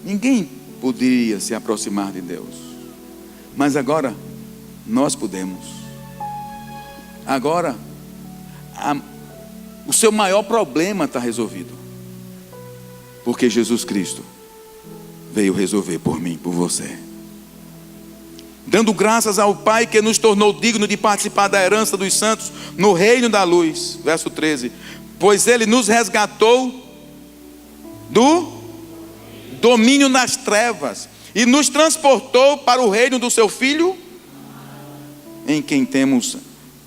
Ninguém poderia se aproximar de Deus, mas agora nós podemos. Agora o seu maior problema está resolvido, porque Jesus Cristo veio resolver por mim, por você. Dando graças ao Pai que nos tornou digno de participar da herança dos santos no reino da luz. Verso 13. Pois Ele nos resgatou do domínio das trevas e nos transportou para o reino do seu Filho, em quem temos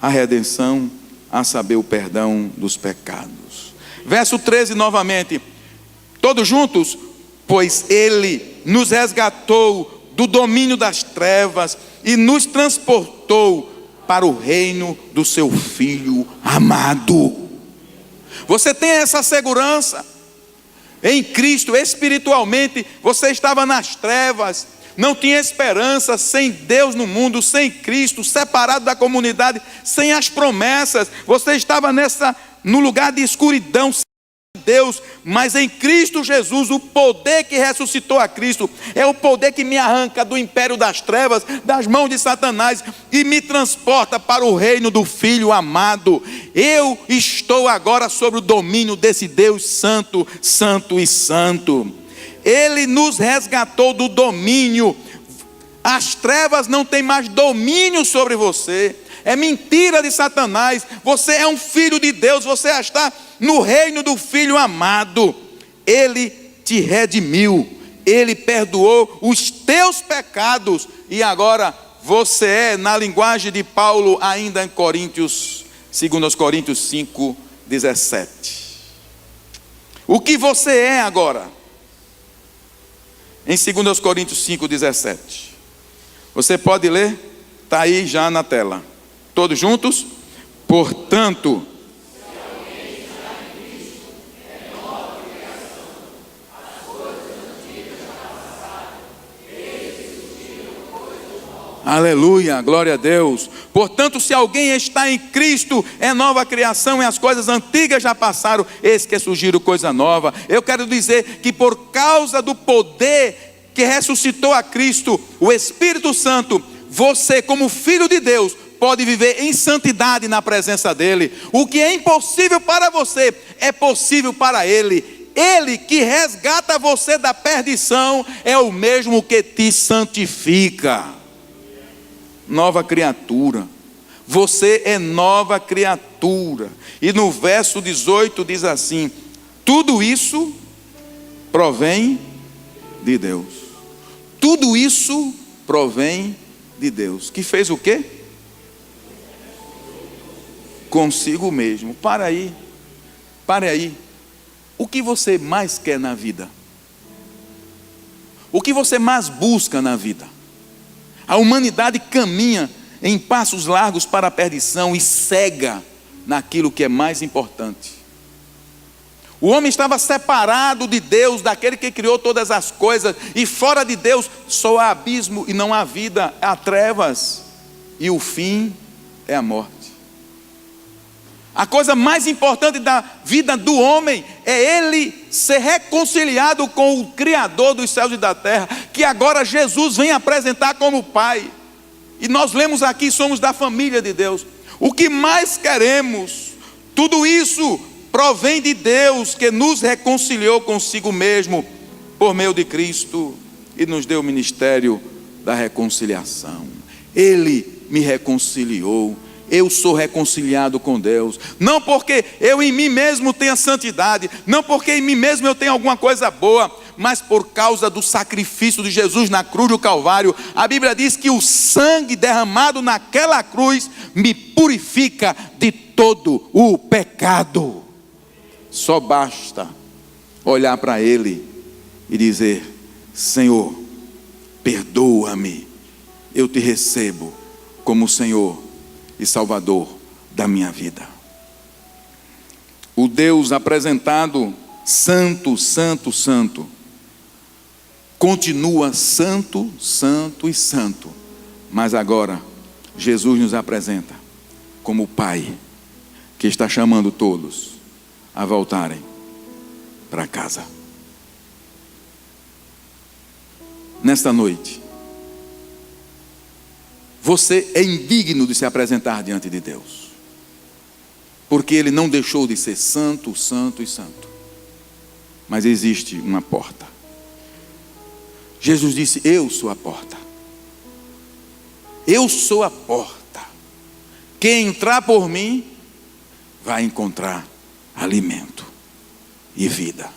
a redenção, a saber, o perdão dos pecados. Verso 13 novamente. Todos juntos. Pois Ele nos resgatou do domínio das trevas e nos transportou para o reino do seu Filho amado. Você tem essa segurança em Cristo. Espiritualmente você estava nas trevas, não tinha esperança, sem Deus no mundo, sem Cristo, separado da comunidade, sem as promessas. Você estava no lugar de escuridão, Deus, mas em Cristo Jesus, o poder que ressuscitou a Cristo é o poder que me arranca do império das trevas, das mãos de Satanás, e me transporta para o reino do Filho amado. Eu estou agora sob o domínio desse Deus santo, santo e santo. Ele nos resgatou do domínio. As trevas não têm mais domínio sobre você. É mentira de Satanás. Você é um filho de Deus. Você está no reino do Filho amado. Ele te redimiu. Ele perdoou os teus pecados. E agora você é, na linguagem de Paulo, ainda em Coríntios, 2 Coríntios 5, 17. O que você é agora? Em 2 Coríntios 5, 17. Você pode ler? Está aí já na tela. Todos juntos? Portanto, se alguém está em Cristo, é nova criação. As coisas antigas já passaram, eis que surgiram coisas novas. Aleluia, glória a Deus. Portanto, se alguém está em Cristo, é nova criação, e as coisas antigas já passaram, eis que surgiram coisa nova. Eu quero dizer que por causa do poder que ressuscitou a Cristo, o Espírito Santo, você, como filho de Deus, pode viver em santidade na presença dEle. O que é impossível para você, é possível para Ele. Ele que resgata você da perdição, é o mesmo que te santifica. Nova criatura. Você é nova criatura. E no verso 18 diz assim: tudo isso provém de Deus. Tudo isso provém de Deus. Que fez o quê? Consigo mesmo. Para aí. Pare aí. O que você mais quer na vida? O que você mais busca na vida? A humanidade caminha em passos largos para a perdição e cega naquilo que é mais importante. O homem estava separado de Deus, daquele que criou todas as coisas, e fora de Deus só há abismo e não há vida, há trevas, e o fim é a morte. A coisa mais importante da vida do homem é ele ser reconciliado com o Criador dos céus e da terra, que agora Jesus vem apresentar como Pai. E nós lemos aqui, somos da família de Deus. O que mais queremos, tudo isso provém de Deus, que nos reconciliou consigo mesmo por meio de Cristo e nos deu o ministério da reconciliação. Ele me reconciliou. Eu sou reconciliado com Deus, não porque eu em mim mesmo tenha santidade, não porque em mim mesmo eu tenha alguma coisa boa, mas por causa do sacrifício de Jesus na cruz do Calvário. A Bíblia diz que o sangue derramado naquela cruz me purifica de todo o pecado. Só basta olhar para Ele e dizer: Senhor, perdoa-me, eu te recebo como Senhor e Salvador da minha vida. O Deus apresentado santo, santo, santo, continua santo, santo e santo, mas agora Jesus nos apresenta como o Pai que está chamando todos a voltarem para casa. Nesta noite, você é indigno de se apresentar diante de Deus, porque Ele não deixou de ser santo, santo e santo. Mas existe uma porta. Jesus disse: eu sou a porta. Eu sou a porta. Quem entrar por mim vai encontrar alimento e vida.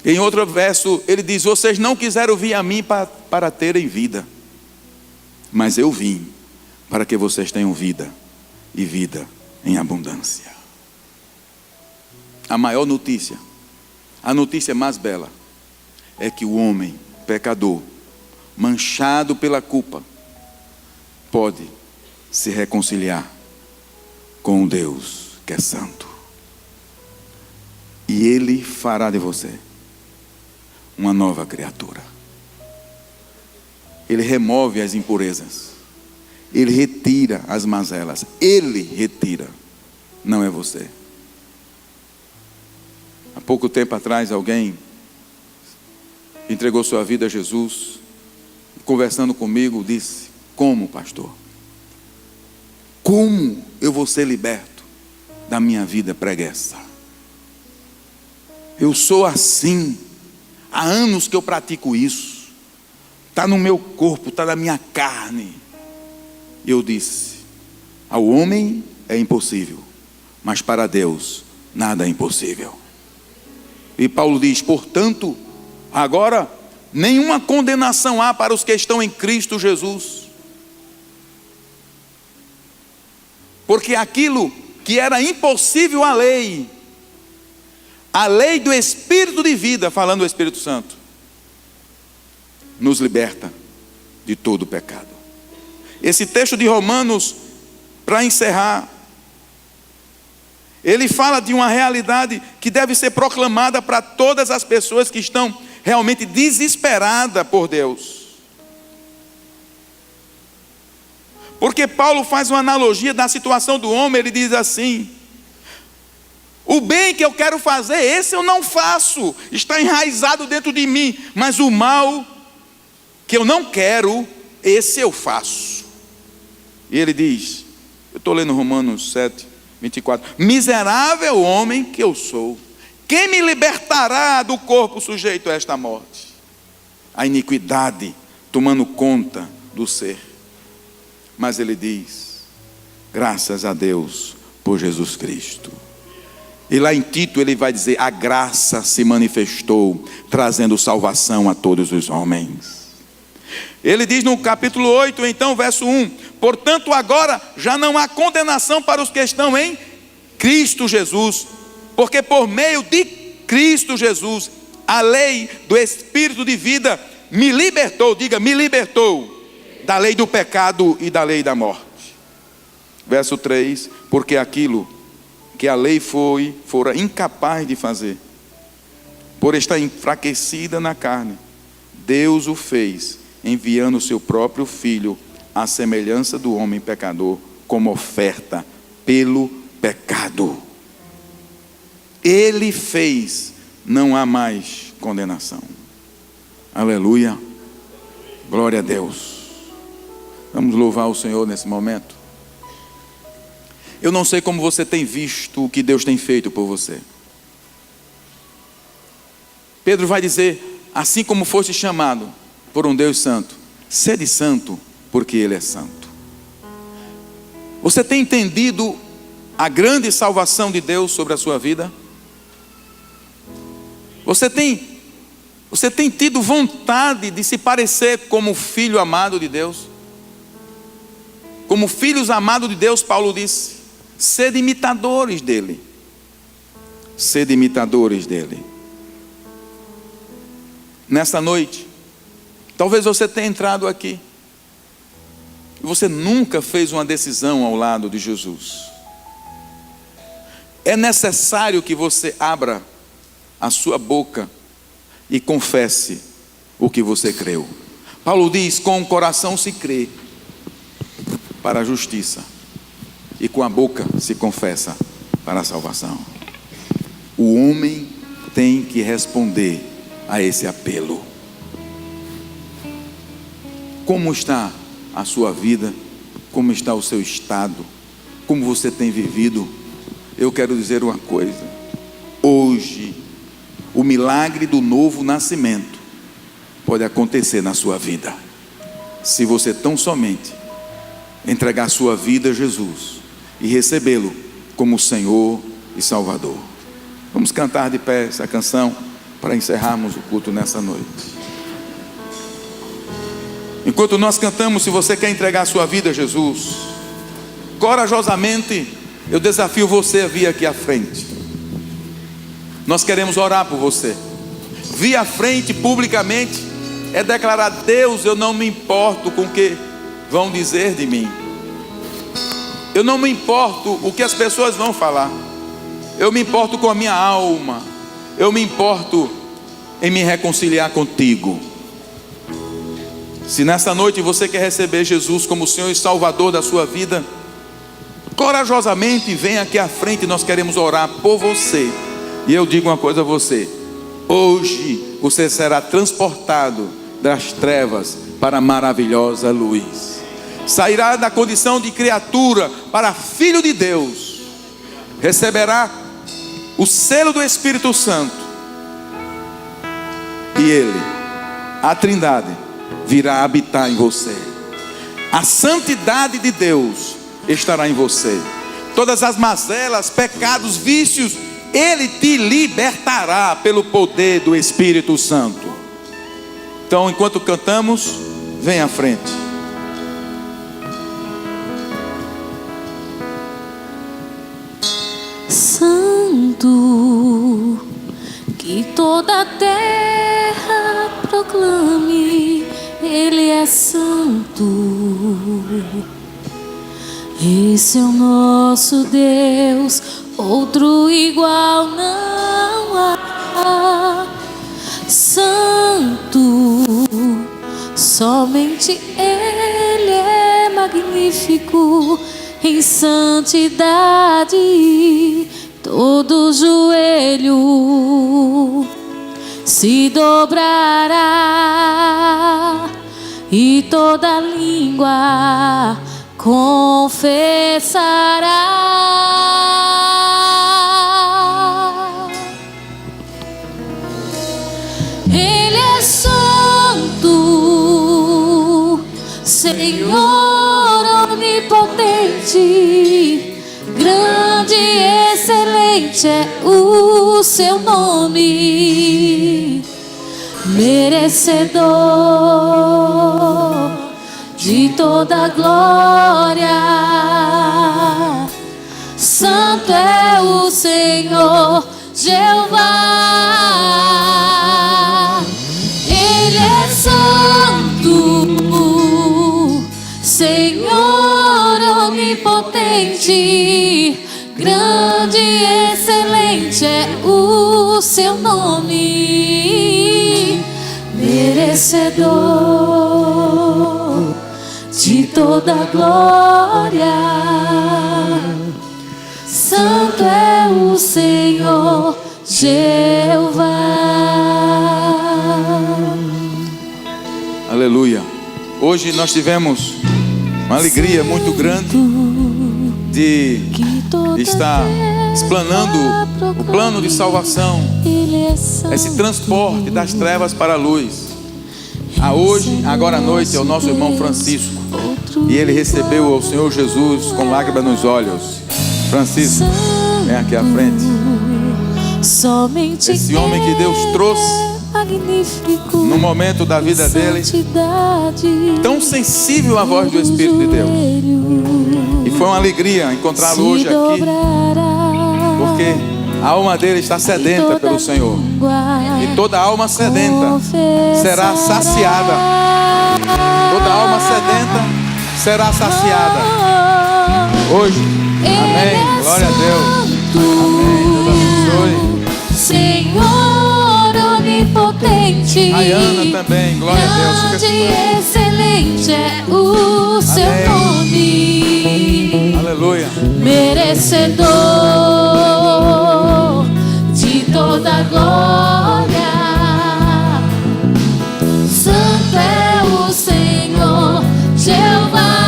Em outro verso ele diz: vocês não quiseram vir a mim para terem vida, mas eu vim para que vocês tenham vida e vida em abundância. A maior notícia, a notícia mais bela, é que o homem pecador, manchado pela culpa, pode se reconciliar com um Deus que é santo. E Ele fará de você uma nova criatura. Ele remove as impurezas. Ele retira as mazelas. Ele retira, não é você. Há pouco tempo atrás, alguém entregou sua vida a Jesus. Conversando comigo, disse: como, pastor? Como eu vou ser liberto da minha vida preguiça? Eu sou assim. Há anos que eu pratico isso. Está no meu corpo, está na minha carne. E eu disse: ao homem é impossível, mas para Deus nada é impossível. E Paulo diz: portanto, agora nenhuma condenação há para os que estão em Cristo Jesus. Porque aquilo que era impossível à lei, a lei do Espírito de vida, falando do Espírito Santo, nos liberta de todo o pecado. Esse texto de Romanos, para encerrar, ele fala de uma realidade que deve ser proclamada para todas as pessoas que estão realmente desesperadas por Deus. Porque Paulo faz uma analogia da situação do homem. Ele diz assim: o bem que eu quero fazer, esse eu não faço, está enraizado dentro de mim, mas o mal que eu não quero, esse eu faço. E ele diz, eu estou lendo Romanos 7, 24: miserável homem que eu sou, quem me libertará do corpo sujeito a esta morte? A iniquidade tomando conta do ser. Mas ele diz: graças a Deus por Jesus Cristo. E lá em Tito ele vai dizer: a graça se manifestou, trazendo salvação a todos os homens. Ele diz no capítulo 8, então, verso 1: portanto agora já não há condenação para os que estão em Cristo Jesus, porque por meio de Cristo Jesus, a lei do Espírito de vida me libertou, diga, me libertou da lei do pecado e da lei da morte. Verso 3: porque aquilo que a lei fora incapaz de fazer, por estar enfraquecida na carne, Deus o fez, enviando o seu próprio Filho, à semelhança do homem pecador, como oferta pelo pecado. Ele fez, não há mais condenação. Aleluia. Glória a Deus. Vamos louvar o Senhor nesse momento. Eu não sei como você tem visto o que Deus tem feito por você. Pedro vai dizer: assim como foste chamado por um Deus santo, sede santo, porque Ele é santo. Você tem entendido a grande salvação de Deus sobre a sua vida? Você tem tido vontade de se parecer como filho amado de Deus? Como filhos amados de Deus, Paulo disse: sede imitadores dele. Sede imitadores dele. Nesta noite, talvez você tenha entrado aqui e você nunca fez uma decisão ao lado de Jesus. É necessário que você abra a sua boca e confesse o que você creu. Paulo diz: com o coração se crê para a justiça, e com a boca se confessa para a salvação. O homem tem que responder a esse apelo. Como está a sua vida? Como está o seu estado? Como você tem vivido? Eu quero dizer uma coisa: hoje o milagre do novo nascimento pode acontecer na sua vida, se você tão somente entregar sua vida a Jesus e recebê-lo como Senhor e Salvador. Vamos cantar de pé essa canção para encerrarmos o culto nessa noite. Enquanto nós cantamos, se você quer entregar sua vida a Jesus, corajosamente eu desafio você a vir aqui à frente. Nós queremos orar por você. Vir à frente publicamente é declarar: Deus, eu não me importo com o que vão dizer de mim. Eu não me importo o que as pessoas vão falar. Eu me importo com a minha alma. Eu me importo em me reconciliar contigo. Se nessa noite você quer receber Jesus como Senhor e Salvador da sua vida, corajosamente venha aqui à frente. Nós queremos orar por você. E eu digo uma coisa a você: hoje você será transportado das trevas para a maravilhosa luz. Sairá da condição de criatura para filho de Deus. Receberá o selo do Espírito Santo. E Ele, a Trindade, virá habitar em você. A santidade de Deus estará em você. Todas as mazelas, pecados, vícios, Ele te libertará pelo poder do Espírito Santo. Então, enquanto cantamos, vem à frente. Santo, que toda a terra proclame, Ele é santo. Esse é o nosso Deus, outro igual não há. Santo, somente Ele é magnífico em santidade. Todo joelho se dobrará e toda língua confessará. Ele é santo, Senhor onipotente, grande e excelente é o seu nome, merecedor de toda glória. Santo é o Senhor Jeová. Ele é santo, Senhor onipotente, grande e excelente é o seu nome, merecedor de toda glória. Santo é o Senhor Jeová. Aleluia. Hoje nós tivemos uma alegria muito grande de estar explanando o plano de salvação, esse transporte das trevas para a luz. Hoje, agora à noite, é o nosso irmão Francisco, e ele recebeu o Senhor Jesus com lágrimas nos olhos. Francisco, vem aqui à frente. Esse homem que Deus trouxe no momento da vida dele, tão sensível à voz do Espírito de Deus. E foi uma alegria encontrá-lo hoje aqui, porque a alma dele está sedenta pelo Senhor. E toda alma sedenta será saciada. Toda alma sedenta será saciada hoje. Amém. Glória a Deus. Amém. Deus abençoe. Senhor onipotente, Ayana também, glória a Deus. Grande e excelente é o seu nome. Aleluia. Merecedor de toda glória. Santo é o Senhor Jeová.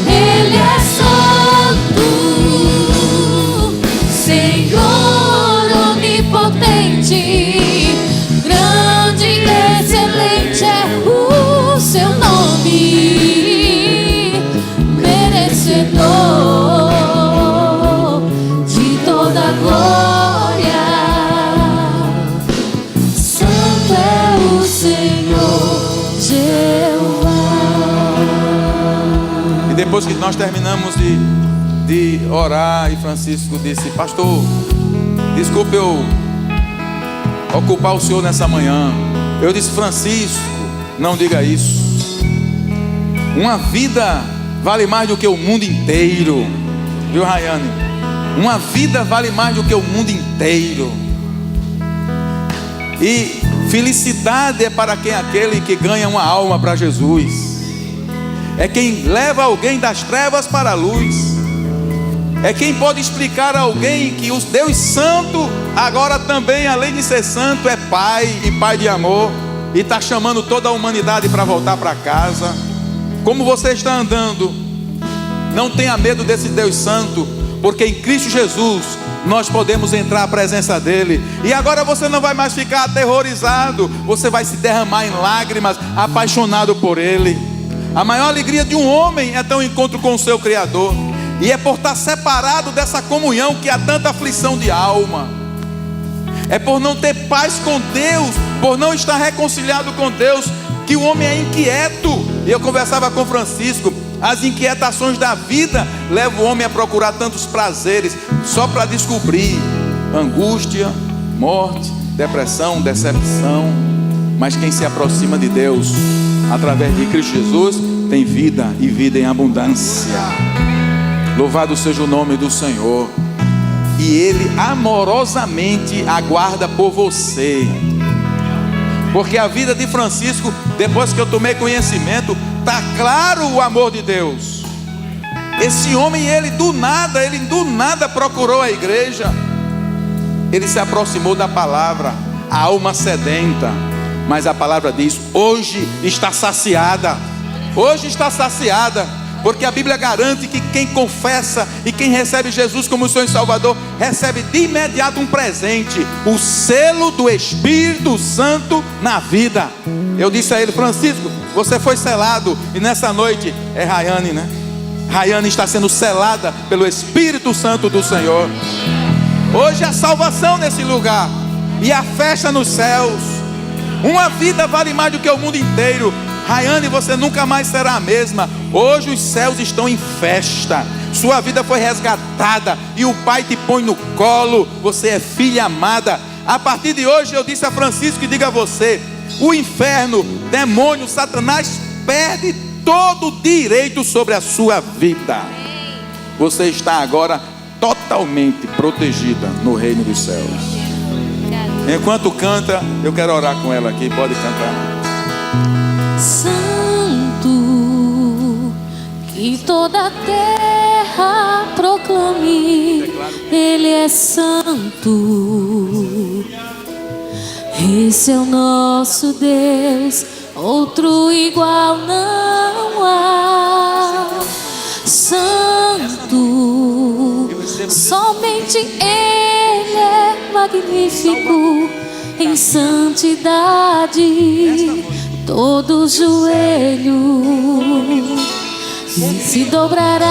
Ele é santo, Senhor onipotente, grande e excelente é o seu nome. Merecedor de toda glória. Santo é o Senhor Jeová. E depois que nós terminamos de orar, e Francisco disse: pastor, desculpe eu ocupar o senhor nessa manhã. Eu disse: Francisco, não diga isso. Uma vida vale mais do que o mundo inteiro. Viu, Rayane? Uma vida vale mais do que o mundo inteiro. E felicidade é para aquele que ganha uma alma para Jesus. É quem leva alguém das trevas para a luz. É quem pode explicar a alguém que o Deus Santo agora também, além de ser santo, é Pai e Pai de amor, e está chamando toda a humanidade para voltar para casa. Como você está andando, não tenha medo desse Deus Santo, porque em Cristo Jesus nós podemos entrar à presença dele. E agora você não vai mais ficar aterrorizado, você vai se derramar em lágrimas, apaixonado por ele. A maior alegria de um homem é ter um encontro com o seu Criador. E é por estar separado dessa comunhão que há tanta aflição de alma. É por não ter paz com Deus, por não estar reconciliado com Deus, que o homem é inquieto. Eu conversava com Francisco. As inquietações da vida levam o homem a procurar tantos prazeres, só para descobrir angústia, morte, depressão, decepção. Mas quem se aproxima de Deus através de Cristo Jesus tem vida, e vida em abundância. Louvado seja o nome do Senhor. E Ele amorosamente aguarda por você. Porque a vida de Francisco, depois que eu tomei conhecimento, está claro o amor de Deus. Esse homem, ele do nada procurou a igreja. Ele se aproximou da palavra, a alma sedenta. Mas a palavra diz: hoje está saciada. Hoje está saciada. Porque a Bíblia garante que quem confessa e quem recebe Jesus como Senhor e Salvador, recebe de imediato um presente: o selo do Espírito Santo na vida. Eu disse a ele: Francisco, você foi selado. E nessa noite é Rayane, né? Rayane está sendo selada pelo Espírito Santo do Senhor. Hoje há salvação nesse lugar, e a festa nos céus. Uma vida vale mais do que o mundo inteiro. Rayane, você nunca mais será a mesma. Hoje os céus estão em festa. Sua vida foi resgatada e o Pai te põe no colo. Você é filha amada. A partir de hoje, eu disse a Francisco e digo a você: o inferno, demônio, Satanás perde todo o direito sobre a sua vida. Você está agora totalmente protegida no reino dos céus. Enquanto canta, eu quero orar com ela aqui. Pode cantar. Santo, que toda a terra proclame, Ele é santo. Esse é o nosso Deus, outro igual não há. Santo, somente Ele é magnífico em santidade. Todo joelho se dobrará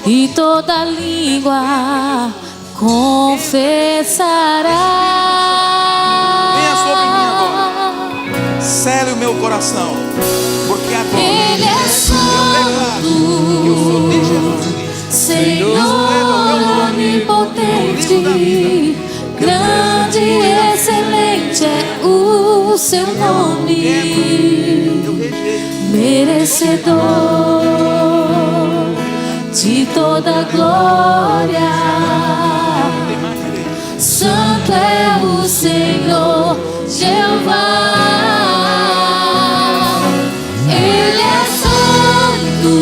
e toda língua confessará. Venha sobre mim agora. Cele o meu coração, porque agora Ele é santo, eu sou de Jesus. Senhor onipotente, grande e excelente é o seu nome, merecedor de toda glória. Santo é o Senhor Jeová. Ele é santo,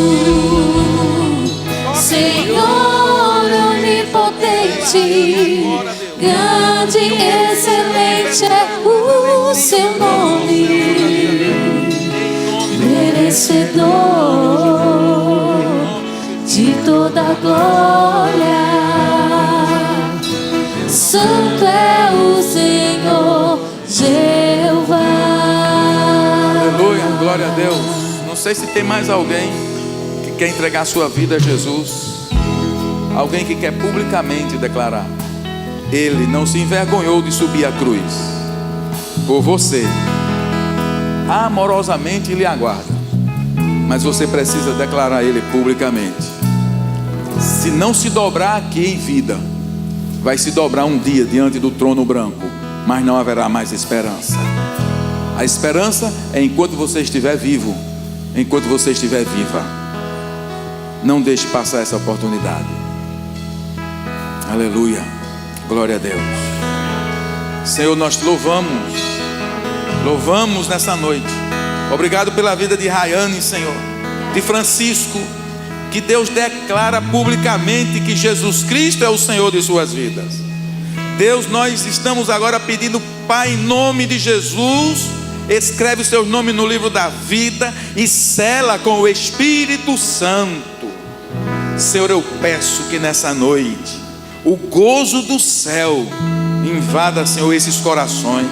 Senhor onipotente, grande e excelente é o seu nome, merecedor de toda glória. Santo é o Senhor Jeová. Aleluia, glória a Deus. Não sei se tem mais alguém que quer entregar a sua vida a Jesus. Alguém que quer publicamente declarar: Ele não se envergonhou de subir a cruz por você. Amorosamente lhe aguarda, mas você precisa declarar Ele publicamente. Se não se dobrar aqui em vida, vai se dobrar um dia diante do trono branco, mas não haverá mais esperança. A esperança é enquanto você estiver vivo, enquanto você estiver viva. Não deixe passar essa oportunidade. Aleluia, glória a Deus. Senhor, nós te louvamos nessa noite. Obrigado pela vida de Rayane, Senhor, de Francisco. Que Deus declara publicamente que Jesus Cristo é o Senhor de suas vidas. Deus, nós estamos agora pedindo, Pai, em nome de Jesus, escreve o seu nome no livro da vida e sela com o Espírito Santo. Senhor, eu peço que nessa noite o gozo do céu invada, Senhor, esses corações.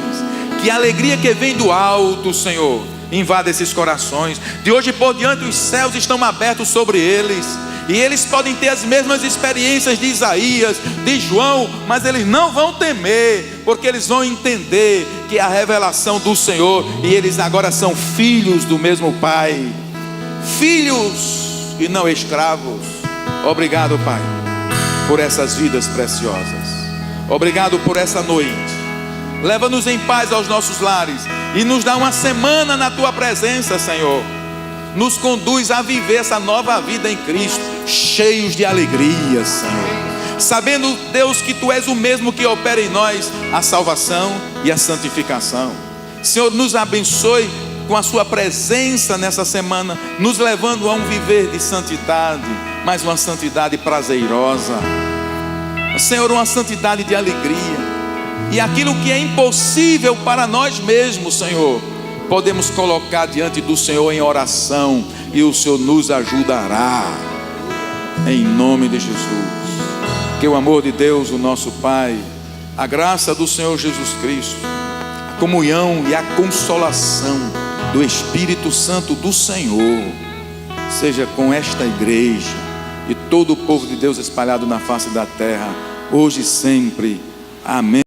Que a alegria que vem do alto, Senhor, invada esses corações. De hoje por diante os céus estão abertos sobre eles, e eles podem ter as mesmas experiências de Isaías, de João, mas eles não vão temer, porque eles vão entender que é a revelação do Senhor, e eles agora são filhos do mesmo Pai, filhos e não escravos. Obrigado, Pai, por essas vidas preciosas. Obrigado por essa noite. Leva-nos em paz aos nossos lares e nos dá uma semana na tua presença, Senhor. Nos conduz a viver essa nova vida em Cristo, cheios de alegria, Senhor, sabendo, Deus, que tu és o mesmo que opera em nós a salvação e a santificação. Senhor, nos abençoe com a sua presença nessa semana, nos levando a um viver de santidade, mas uma santidade prazerosa, Senhor, uma santidade de alegria. E aquilo que é impossível para nós mesmos, Senhor, podemos colocar diante do Senhor em oração, e o Senhor nos ajudará, em nome de Jesus. Que o amor de Deus, o nosso Pai, a graça do Senhor Jesus Cristo, a comunhão e a consolação do Espírito Santo do Senhor seja com esta igreja e todo o povo de Deus espalhado na face da terra, hoje e sempre. Amém.